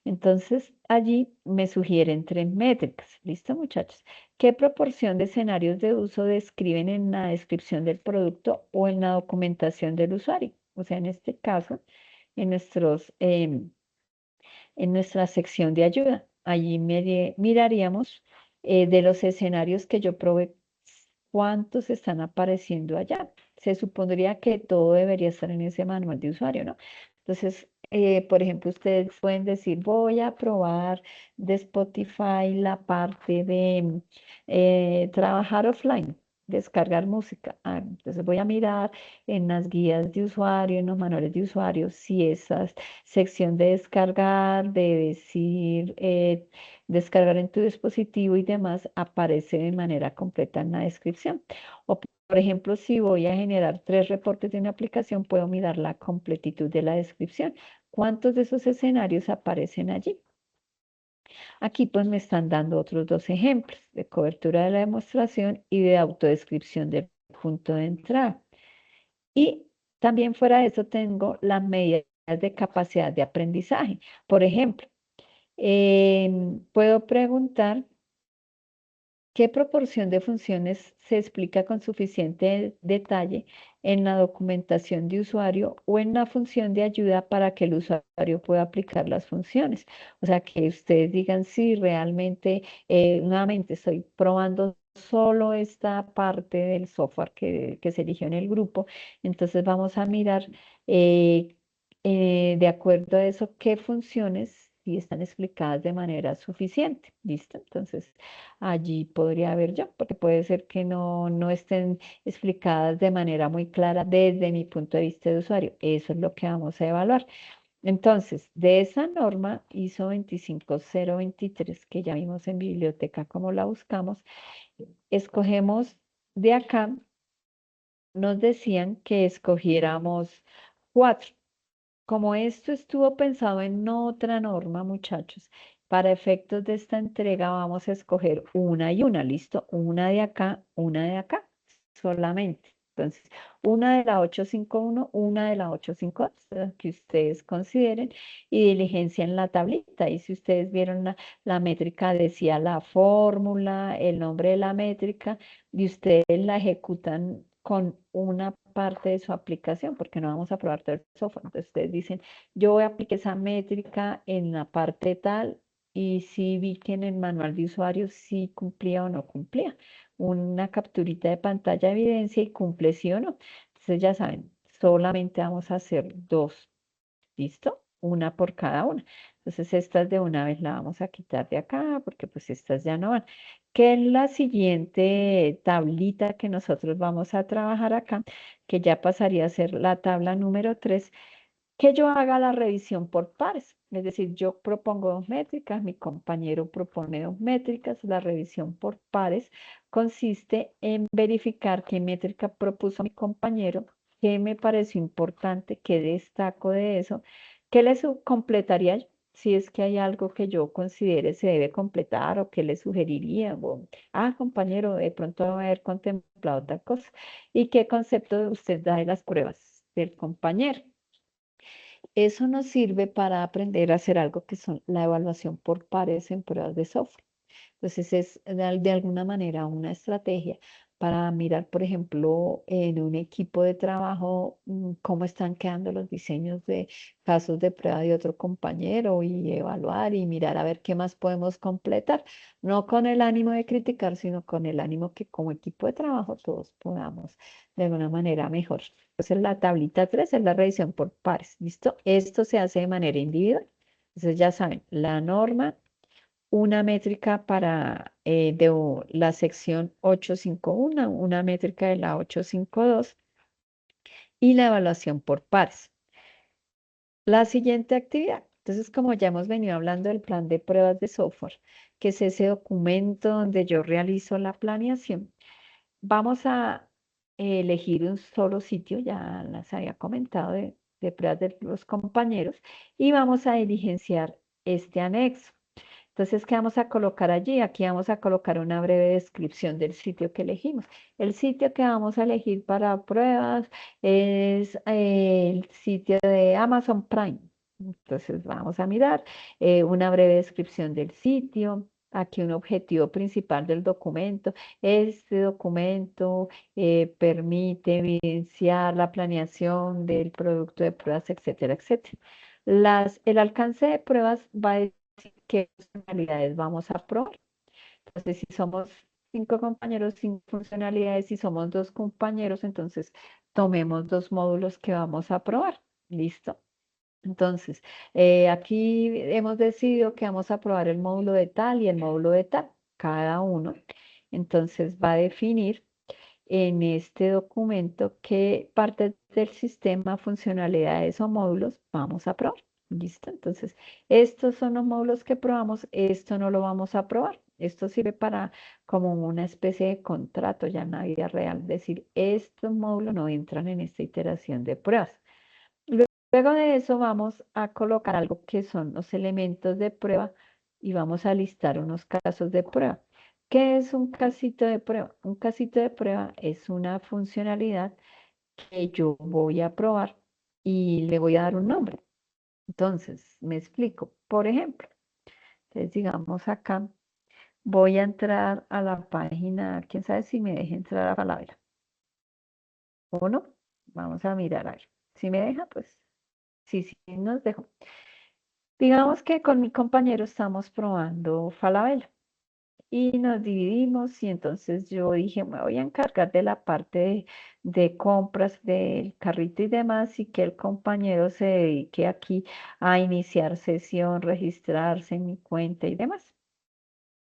[SPEAKER 1] Entonces, allí me sugieren tres métricas. ¿Listo, muchachos? ¿Qué proporción de escenarios de uso describen en la descripción del producto o en la documentación del usuario? O sea, en este caso, en en nuestra sección de ayuda. Allí miraríamos de los escenarios que yo probé, cuántos están apareciendo allá. Se supondría que todo debería estar en ese manual de usuario, ¿no? Entonces, por ejemplo, ustedes pueden decir, voy a probar de Spotify la parte de trabajar offline. descargar música. Ah, entonces voy a mirar en las guías de usuario, en los manuales de usuario, si esa sección de descargar, de decir descargar en tu dispositivo y demás, aparece de manera completa en la descripción. O por ejemplo, si voy a generar 3 reportes de una aplicación, puedo mirar la completitud de la descripción. ¿Cuántos de esos escenarios aparecen allí? Aquí pues me están dando otros 2 ejemplos de cobertura de la demostración y de autodescripción del punto de entrada. Y también fuera de eso tengo las medidas de capacidad de aprendizaje. Por ejemplo, puedo preguntar qué proporción de funciones se explica con suficiente detalle en la documentación de usuario o en la función de ayuda para que el usuario pueda aplicar las funciones. O sea, que ustedes digan si realmente, nuevamente estoy probando solo esta parte del software que se eligió en el grupo. Entonces vamos a mirar eh, de acuerdo a eso qué funciones si están explicadas de manera suficiente. ¿Listo? Entonces allí podría haber yo, porque puede ser que no estén explicadas de manera muy clara desde mi punto de vista de usuario. Eso es lo que vamos a evaluar. Entonces, de esa norma ISO 25023 que ya vimos en biblioteca como la buscamos, escogemos de acá, nos decían que escogiéramos 4. Como esto estuvo pensado en otra norma, muchachos, para efectos de esta entrega vamos a escoger una y una, ¿listo? Una de acá, solamente. Entonces, una de la 851, una de la 852, que ustedes consideren, y diligencia en la tablita. Y si ustedes vieron la métrica, decía la fórmula, el nombre de la métrica, y ustedes la ejecutan con una parte de su aplicación, porque no vamos a probar todo el software. Entonces ustedes dicen, yo voy a aplicar esa métrica en la parte tal y si vi que en el manual de usuario sí cumplía o no cumplía. Una capturita de pantalla de evidencia y cumple sí o no. Entonces ya saben, solamente vamos a hacer 2. ¿Listo? Una por cada una. Entonces estas de una vez la vamos a quitar de acá porque pues estas ya no van. Que es la siguiente tablita que nosotros vamos a trabajar acá, que ya pasaría a ser la tabla número 3, que yo haga la revisión por pares. Es decir, yo propongo 2 métricas, mi compañero propone 2 métricas, la revisión por pares consiste en verificar qué métrica propuso mi compañero, qué me pareció importante, qué destaco de eso, qué le completaría yo, si es que hay algo que yo considere se debe completar o qué le sugeriría, o, compañero, de pronto haber contemplado tal cosa, y qué concepto usted da de las pruebas del compañero. Eso nos sirve para aprender a hacer algo que son la evaluación por pares en pruebas de software. Entonces es de alguna manera una estrategia para mirar, por ejemplo, en un equipo de trabajo, cómo están quedando los diseños de casos de prueba de otro compañero y evaluar y mirar a ver qué más podemos completar. No con el ánimo de criticar, sino con el ánimo que como equipo de trabajo todos podamos de alguna manera mejorar. Entonces la tablita 3 es la revisión por pares. ¿Listo? Esto se hace de manera individual. Entonces ya saben, la norma, una métrica para la sección 851, una métrica de la 852 y la evaluación por pares. La siguiente actividad. Entonces, como ya hemos venido hablando del plan de pruebas de software, que es ese documento donde yo realizo la planeación, vamos a elegir un solo sitio, ya las había comentado de pruebas de los compañeros, y vamos a diligenciar este anexo. Entonces, ¿qué vamos a colocar allí? Aquí vamos a colocar una breve descripción del sitio que elegimos. El sitio que vamos a elegir para pruebas es el sitio de Amazon Prime. Entonces, vamos a mirar una breve descripción del sitio. Aquí un objetivo principal del documento. Este documento permite evidenciar la planeación del producto de pruebas, etcétera, etcétera. El alcance de pruebas va a qué funcionalidades vamos a probar. Entonces, si somos 5 compañeros, 5 funcionalidades, si somos 2 compañeros, entonces tomemos 2 módulos que vamos a probar. ¿Listo? Entonces, aquí hemos decidido que vamos a probar el módulo de tal y el módulo de tal, cada uno. Entonces va a definir en este documento qué partes del sistema, funcionalidades o módulos vamos a probar. ¿Listo? Entonces, estos son los módulos que probamos, esto no lo vamos a probar. Esto sirve para como una especie de contrato ya en la vida real, decir, estos módulos no entran en esta iteración de pruebas. Luego de eso vamos a colocar algo que son los elementos de prueba y vamos a listar unos casos de prueba. ¿Qué es un casito de prueba? Un casito de prueba es una funcionalidad que yo voy a probar y le voy a dar un nombre. Entonces, me explico. Por ejemplo, entonces digamos acá, voy a entrar a la página, quién sabe si me deja entrar a Falabella. ¿O no? Vamos a mirar a ver. Si me deja, pues sí, sí, nos dejó. Digamos que con mi compañero estamos probando Falabella y nos dividimos y entonces yo dije, me voy a encargar de la parte de compras del carrito y demás y que el compañero se dedique aquí a iniciar sesión, registrarse en mi cuenta y demás.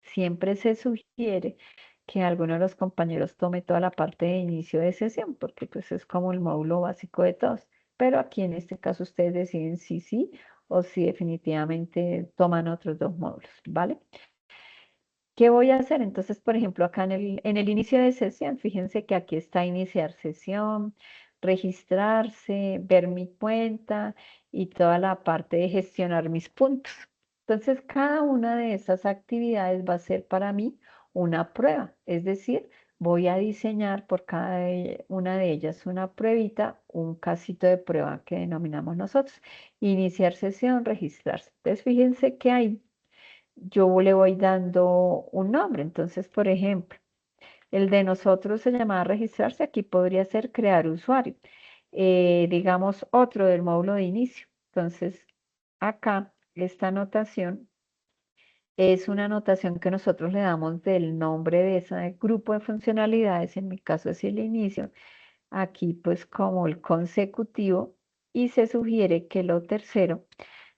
[SPEAKER 1] Siempre se sugiere que alguno de los compañeros tome toda la parte de inicio de sesión, porque pues es como el módulo básico de todos. Pero aquí en este caso ustedes deciden si sí o si definitivamente toman otros dos módulos, ¿vale? ¿Qué voy a hacer? Entonces, por ejemplo, acá en el inicio de sesión, fíjense que aquí está iniciar sesión, registrarse, ver mi cuenta y toda la parte de gestionar mis puntos. Entonces, cada una de esas actividades va a ser para mí una prueba, es decir, voy a diseñar por cada una de ellas una pruebita, un casito de prueba que denominamos nosotros. Iniciar sesión, registrarse. Entonces, fíjense que hay yo le voy dando un nombre. Entonces, por ejemplo, el de nosotros se llamaba registrarse, aquí podría ser crear usuario. Digamos otro del módulo de inicio. Entonces, acá esta anotación es una anotación que nosotros le damos del nombre de ese grupo de funcionalidades, en mi caso es el inicio, aquí pues como el consecutivo, y se sugiere que lo tercero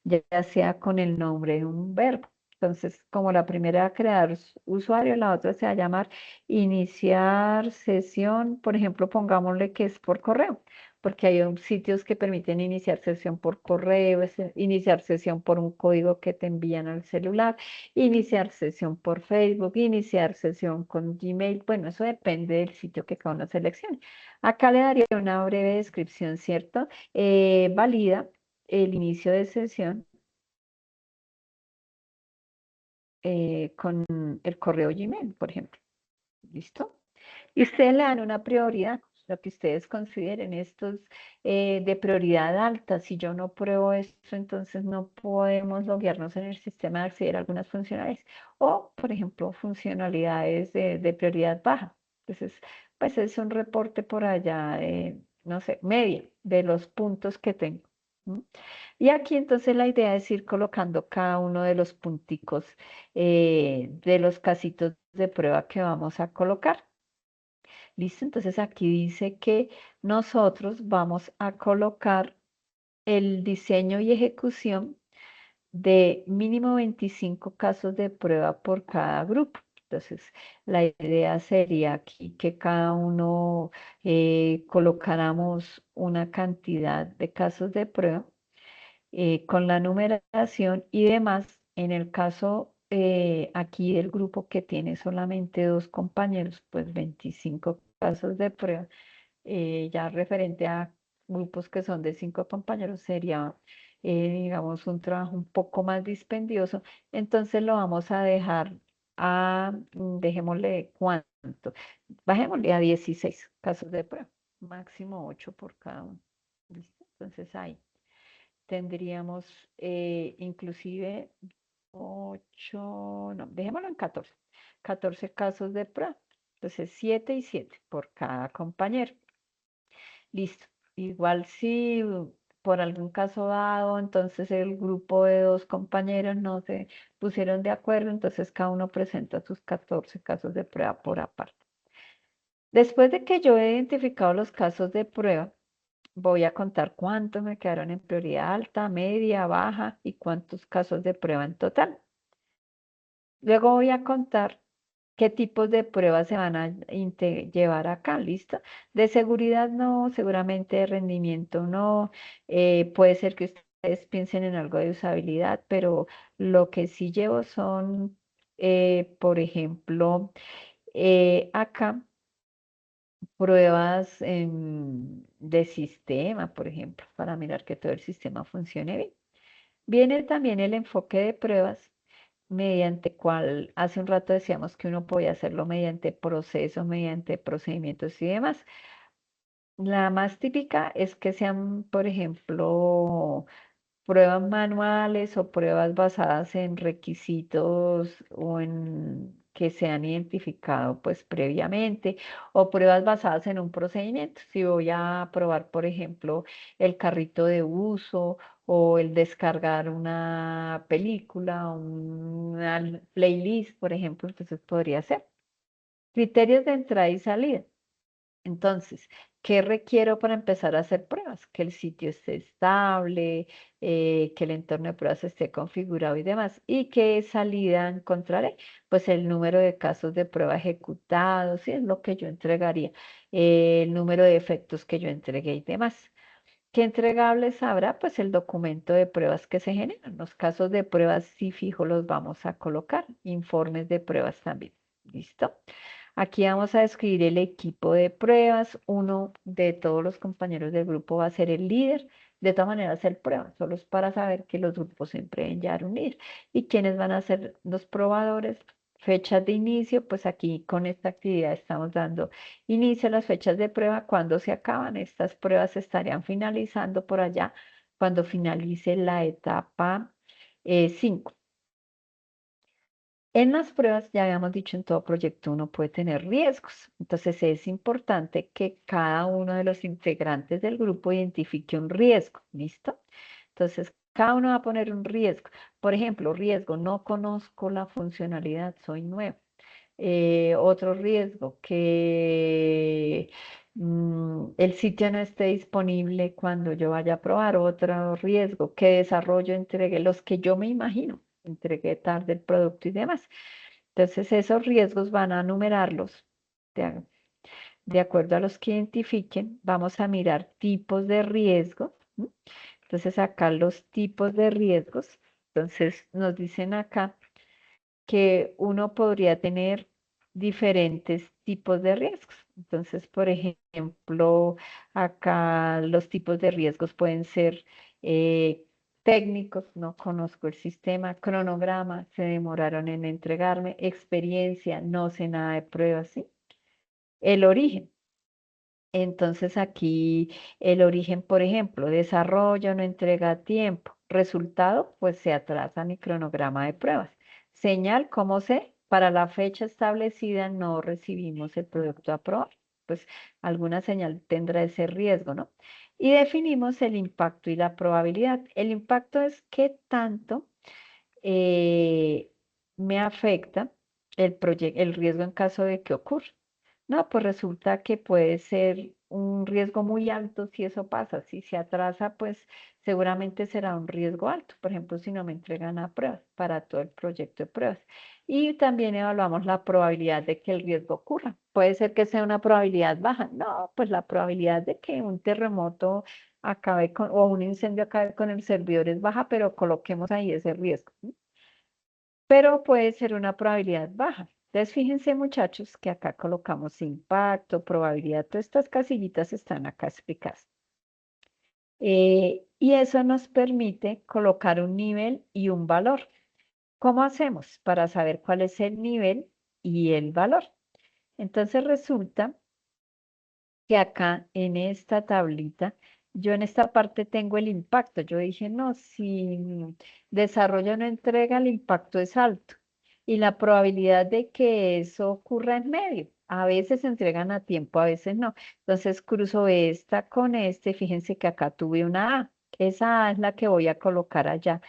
[SPEAKER 1] ya sea con el nombre de un verbo. Entonces, como la primera va a crear usuario, la otra se va a llamar iniciar sesión, por ejemplo, pongámosle que es por correo, porque hay sitios que permiten iniciar sesión por correo, iniciar sesión por un código que te envían al celular, iniciar sesión por Facebook, iniciar sesión con Gmail. Bueno, eso depende del sitio que cada uno seleccione. Acá le daría una breve descripción, ¿cierto? Valida el inicio de sesión con el correo Gmail, por ejemplo. ¿Listo? Y ustedes le dan una prioridad, lo que ustedes consideren estos de prioridad alta. Si yo no pruebo esto, entonces no podemos loguearnos en el sistema de acceder a algunas funcionalidades. O, por ejemplo, funcionalidades de prioridad baja. Entonces, pues es un reporte por allá, no sé, media de los puntos que tengo. ¿M? Y aquí entonces la idea es ir colocando cada uno de los punticos de los casitos de prueba que vamos a colocar. ¿Listo? Entonces aquí dice que nosotros vamos a colocar el diseño y ejecución de mínimo 25 casos de prueba por cada grupo. Entonces, la idea sería aquí que cada uno colocáramos una cantidad de casos de prueba con la numeración y demás. En el caso aquí del grupo que tiene solamente dos compañeros, pues 25 casos de prueba. Ya referente a grupos que son de cinco compañeros, sería, digamos, un trabajo un poco más dispendioso. Entonces lo vamos a dejar a, dejémosle cuánto, bajémosle a 16 casos de prueba, máximo 8 por cada uno. ¿Listo? Entonces ahí tendríamos inclusive 8 no, dejémoslo en 14 casos de prueba. Entonces 7 y 7 por cada compañero. Listo. Igual si por algún caso dado, entonces el grupo de dos compañeros no se pusieron de acuerdo, entonces cada uno presenta sus 14 casos de prueba por aparte. Después de que yo he identificado los casos de prueba, voy a contar cuántos me quedaron en prioridad alta, media, baja y cuántos casos de prueba en total. Luego voy a contar qué tipos de pruebas se van a llevar acá, ¿listo? De seguridad no, seguramente de rendimiento no, puede ser que ustedes piensen en algo de usabilidad, pero lo que sí llevo son, por ejemplo, acá pruebas de sistema, por ejemplo, para mirar que todo el sistema funcione bien. Viene también el enfoque de pruebas mediante cual hace un rato decíamos que uno podía hacerlo mediante procesos, mediante procedimientos y demás. La más típica es que sean, por ejemplo, pruebas manuales o pruebas basadas en requisitos o en que se han identificado pues previamente o pruebas basadas en un procedimiento. Si voy a probar, por ejemplo, el carrito de uso o el descargar una película, una playlist, por ejemplo, entonces podría ser. Criterios de entrada y salida. Entonces, ¿qué requiero para empezar a hacer pruebas? Que el sitio esté estable, que el entorno de pruebas esté configurado y demás. ¿Y qué salida encontraré? Pues el número de casos de prueba ejecutados, sí, es lo que yo entregaría, el número de efectos que yo entregué y demás. ¿Qué entregables habrá? Pues el documento de pruebas que se generan. Los casos de pruebas sí fijo los vamos a colocar. Informes de pruebas también. ¿Listo? Aquí vamos a describir el equipo de pruebas. Uno de todos los compañeros del grupo va a ser el líder. De todas maneras, el prueba, solo es para saber que los grupos siempre deben llevar un líder. ¿Y quiénes van a ser los probadores? Fechas de inicio, pues aquí con esta actividad estamos dando inicio a las fechas de prueba. Cuando se acaban, estas pruebas se estarían finalizando por allá cuando finalice la etapa 5. En las pruebas, ya habíamos dicho, en todo proyecto uno puede tener riesgos. Entonces es importante que cada uno de los integrantes del grupo identifique un riesgo. ¿Listo? Entonces, cada uno va a poner un riesgo. Por ejemplo, riesgo, no conozco la funcionalidad, soy nuevo. Otro riesgo, que el sitio no esté disponible cuando yo vaya a probar. Otro riesgo, que desarrollo entregue los que yo me imagino, entregué tarde el producto y demás. Entonces, esos riesgos van a numerarlos de, de acuerdo a los que identifiquen. Vamos a mirar tipos de riesgos. ¿M? Entonces, acá los tipos de riesgos. Entonces, nos dicen acá que uno podría tener diferentes tipos de riesgos. Entonces, por ejemplo, acá los tipos de riesgos pueden ser técnicos, no conozco el sistema, cronograma, se demoraron en entregarme, experiencia, no sé nada de pruebas, ¿sí? El origen. Entonces aquí el origen, por ejemplo, desarrollo no entrega a tiempo. Resultado, pues se atrasa mi cronograma de pruebas. Señal, ¿cómo sé? Para la fecha establecida no recibimos el producto a probar. Pues alguna señal tendrá ese riesgo, ¿no? Y definimos el impacto y la probabilidad. El impacto es qué tanto eh, me afecta el riesgo en caso de que ocurra. No, pues resulta que puede ser un riesgo muy alto si eso pasa. Si se atrasa, pues seguramente será un riesgo alto. Por ejemplo, si no me entregan a pruebas para todo el proyecto de pruebas. Y también evaluamos la probabilidad de que el riesgo ocurra. Puede ser que sea una probabilidad baja. No, pues la probabilidad de que un terremoto acabe con, o un incendio acabe con el servidor es baja, pero coloquemos ahí ese riesgo. Pero puede ser una probabilidad baja. Entonces, fíjense, muchachos, que acá colocamos impacto, probabilidad, todas estas casillitas están acá explicadas. Y eso nos permite colocar un nivel y un valor. ¿Cómo hacemos para saber cuál es el nivel y el valor? Entonces resulta que acá en esta tablita, yo en esta parte tengo el impacto. Yo dije, no, si desarrollo no entrega, el impacto es alto. Y la probabilidad de que eso ocurra en medio. A veces se entregan a tiempo, a veces no. Entonces cruzo esta con este. Fíjense que acá tuve una A. Esa A es la que voy a colocar allá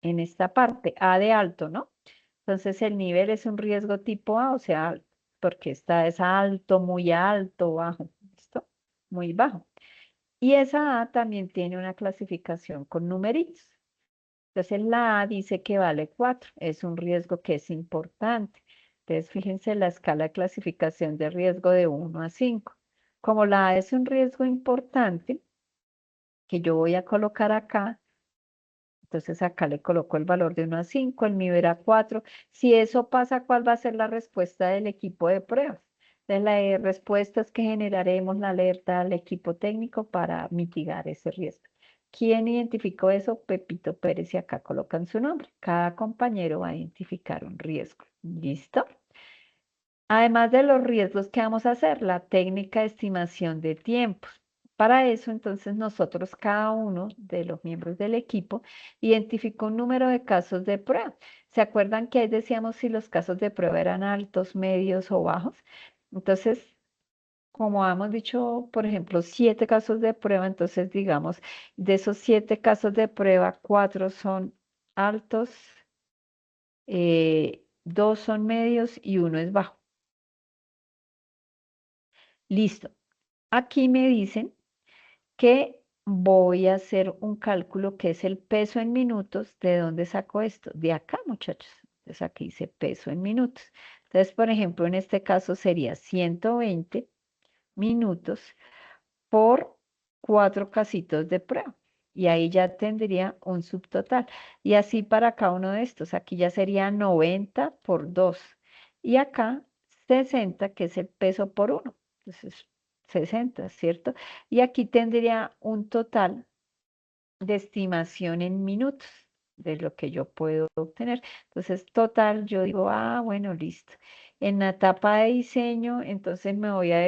[SPEAKER 1] en esta parte. A de alto, ¿no? Entonces el nivel es un riesgo tipo A, o sea, porque está es alto, muy alto, bajo. ¿Listo? Muy bajo. Y esa A también tiene una clasificación con numeritos. Entonces la A dice que vale 4, es un riesgo que es importante. Entonces, fíjense la escala de clasificación de riesgo de 1 a 5. Como la A es un riesgo importante, que yo voy a colocar acá, entonces acá le coloco el valor de 1 a 5, el mío era 4. Si eso pasa, ¿cuál va a ser la respuesta del equipo de pruebas? Entonces, la respuesta es que generaremos la alerta al equipo técnico para mitigar ese riesgo. ¿Quién identificó eso? Pepito Pérez, y acá colocan su nombre. Cada compañero va a identificar un riesgo. ¿Listo? Además de los riesgos, ¿qué vamos a hacer? La técnica de estimación de tiempos. Para eso, entonces, nosotros, cada uno de los miembros del equipo, identificó un número de casos de prueba. ¿Se acuerdan que ahí decíamos si los casos de prueba eran altos, medios o bajos? Entonces, como hemos dicho, por ejemplo, 7 casos de prueba, entonces, digamos, de esos 7 casos de prueba, 4 son altos, 2 son medios y uno es bajo. Listo. Aquí me dicen que voy a hacer un cálculo que es el peso en minutos. ¿De dónde saco esto? De acá, muchachos. Entonces aquí dice peso en minutos. Entonces, por ejemplo, en este caso sería 120 minutos por 4 casitos de prueba. Y ahí ya tendría un subtotal. Y así para cada uno de estos. Aquí ya sería 90 por 2. Y acá 60, que es el peso por uno. Entonces, 60, ¿cierto? Y aquí tendría un total de estimación en minutos de lo que yo puedo obtener. Entonces, total, yo digo, bueno, listo. En la etapa de diseño, entonces me voy a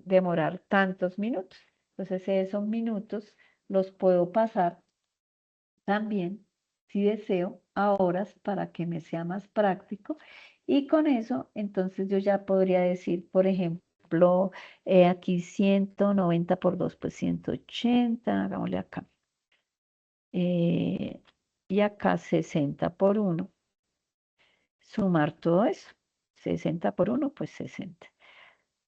[SPEAKER 1] demorar tantos minutos. Entonces, esos minutos los puedo pasar también, si deseo, a horas para que me sea más práctico. Y con eso, entonces yo ya podría decir, por ejemplo, aquí 190 por 2 pues 180, hagámosle acá. eh, y acá 60 por 1, sumar todo eso. 60 por 1 pues 60.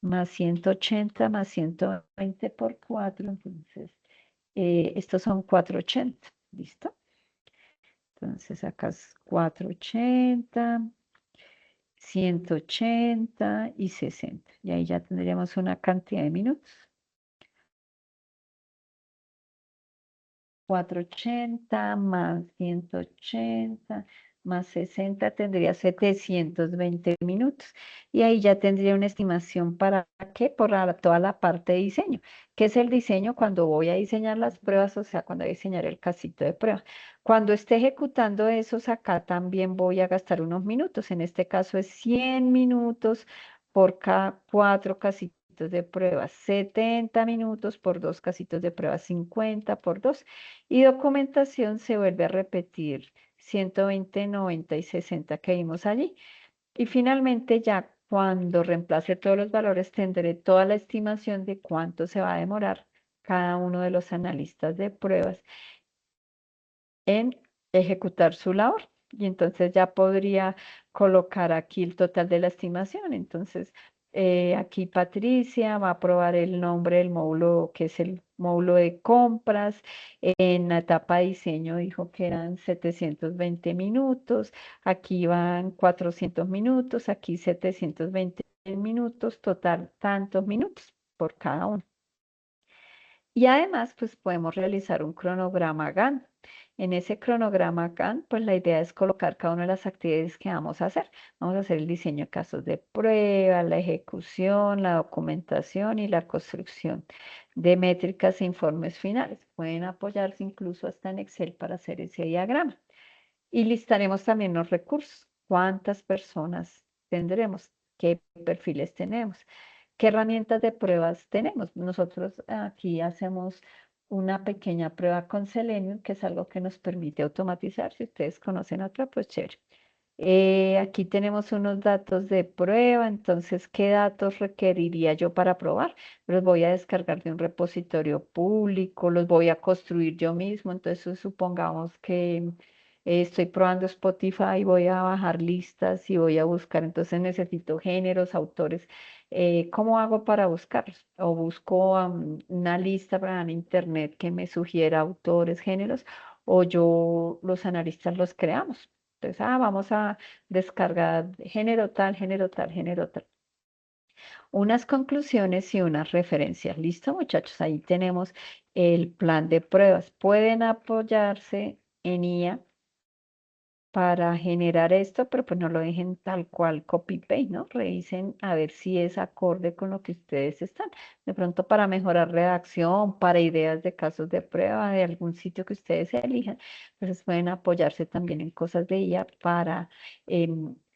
[SPEAKER 1] Más 180 más 120 por 4, entonces, estos son 480, ¿listo? Entonces acá es 480, 180 y 60. Y ahí ya tendríamos una cantidad de minutos. 480 más 180 más 60 tendría 720 minutos. Y ahí ya tendría una estimación para qué, por toda la parte de diseño. ¿Qué es el diseño? Cuando voy a diseñar las pruebas, o sea, cuando voy a diseñar el casito de prueba. Cuando esté ejecutando esos, acá también voy a gastar unos minutos. En este caso es 100 minutos por cada 4 casitos de prueba, 70 minutos por 2 casitos de prueba, 50 por 2. Y documentación se vuelve a repetir 120, 90 y 60 que vimos allí. Y finalmente ya cuando reemplace todos los valores tendré toda la estimación de cuánto se va a demorar cada uno de los analistas de pruebas en ejecutar su labor. Y entonces ya podría colocar aquí el total de la estimación. Entonces, aquí Patricia va a probar el nombre del módulo, que es el módulo de compras. En la etapa de diseño dijo que eran 720 minutos. Aquí van 400 minutos, aquí 720 minutos, total tantos minutos por cada uno. Y además, pues podemos realizar un cronograma Gantt. En ese cronograma Gantt, pues la idea es colocar cada una de las actividades que vamos a hacer. Vamos a hacer el diseño de casos de prueba, la ejecución, la documentación y la construcción de métricas e informes finales. Pueden apoyarse incluso hasta en Excel para hacer ese diagrama. Y listaremos también los recursos. ¿Cuántas personas tendremos? ¿Qué perfiles tenemos? ¿Qué herramientas de pruebas tenemos? Nosotros aquí hacemos una pequeña prueba con Selenium, que es algo que nos permite automatizar. Si ustedes conocen otra, pues chévere. Aquí tenemos unos datos de prueba, entonces, ¿qué datos requeriría yo para probar? Los voy a descargar de un repositorio público, los voy a construir yo mismo, entonces supongamos que estoy probando Spotify, voy a bajar listas y voy a buscar, entonces necesito géneros, autores. ¿Cómo hago para buscarlos? O busco una lista en internet que me sugiera autores, géneros, o yo, los analistas los creamos. Entonces, vamos a descargar género tal, género tal, género tal. Unas conclusiones y unas referencias. ¿Listo, muchachos? Ahí tenemos el plan de pruebas. Pueden apoyarse en IA para generar esto, pero pues no lo dejen tal cual copy-paste, ¿no? Revisen a ver si es acorde con lo que ustedes están. De pronto para mejorar redacción, para ideas de casos de prueba de algún sitio que ustedes elijan, pues pueden apoyarse también en cosas de ella para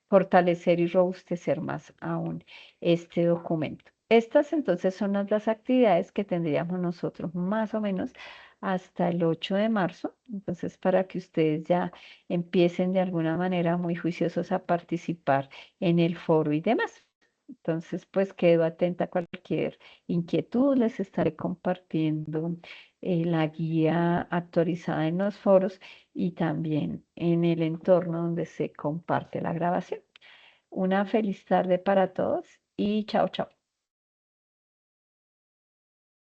[SPEAKER 1] fortalecer y robustecer más aún este documento. Estas entonces son las actividades que tendríamos nosotros más o menos hasta el 8 de marzo. Entonces, para que ustedes ya empiecen de alguna manera muy juiciosos a participar en el foro y demás. Entonces, pues quedo atenta a cualquier inquietud, les estaré compartiendo la guía actualizada en los foros y también en el entorno donde se comparte la grabación. Una feliz tarde para todos y chao, chao.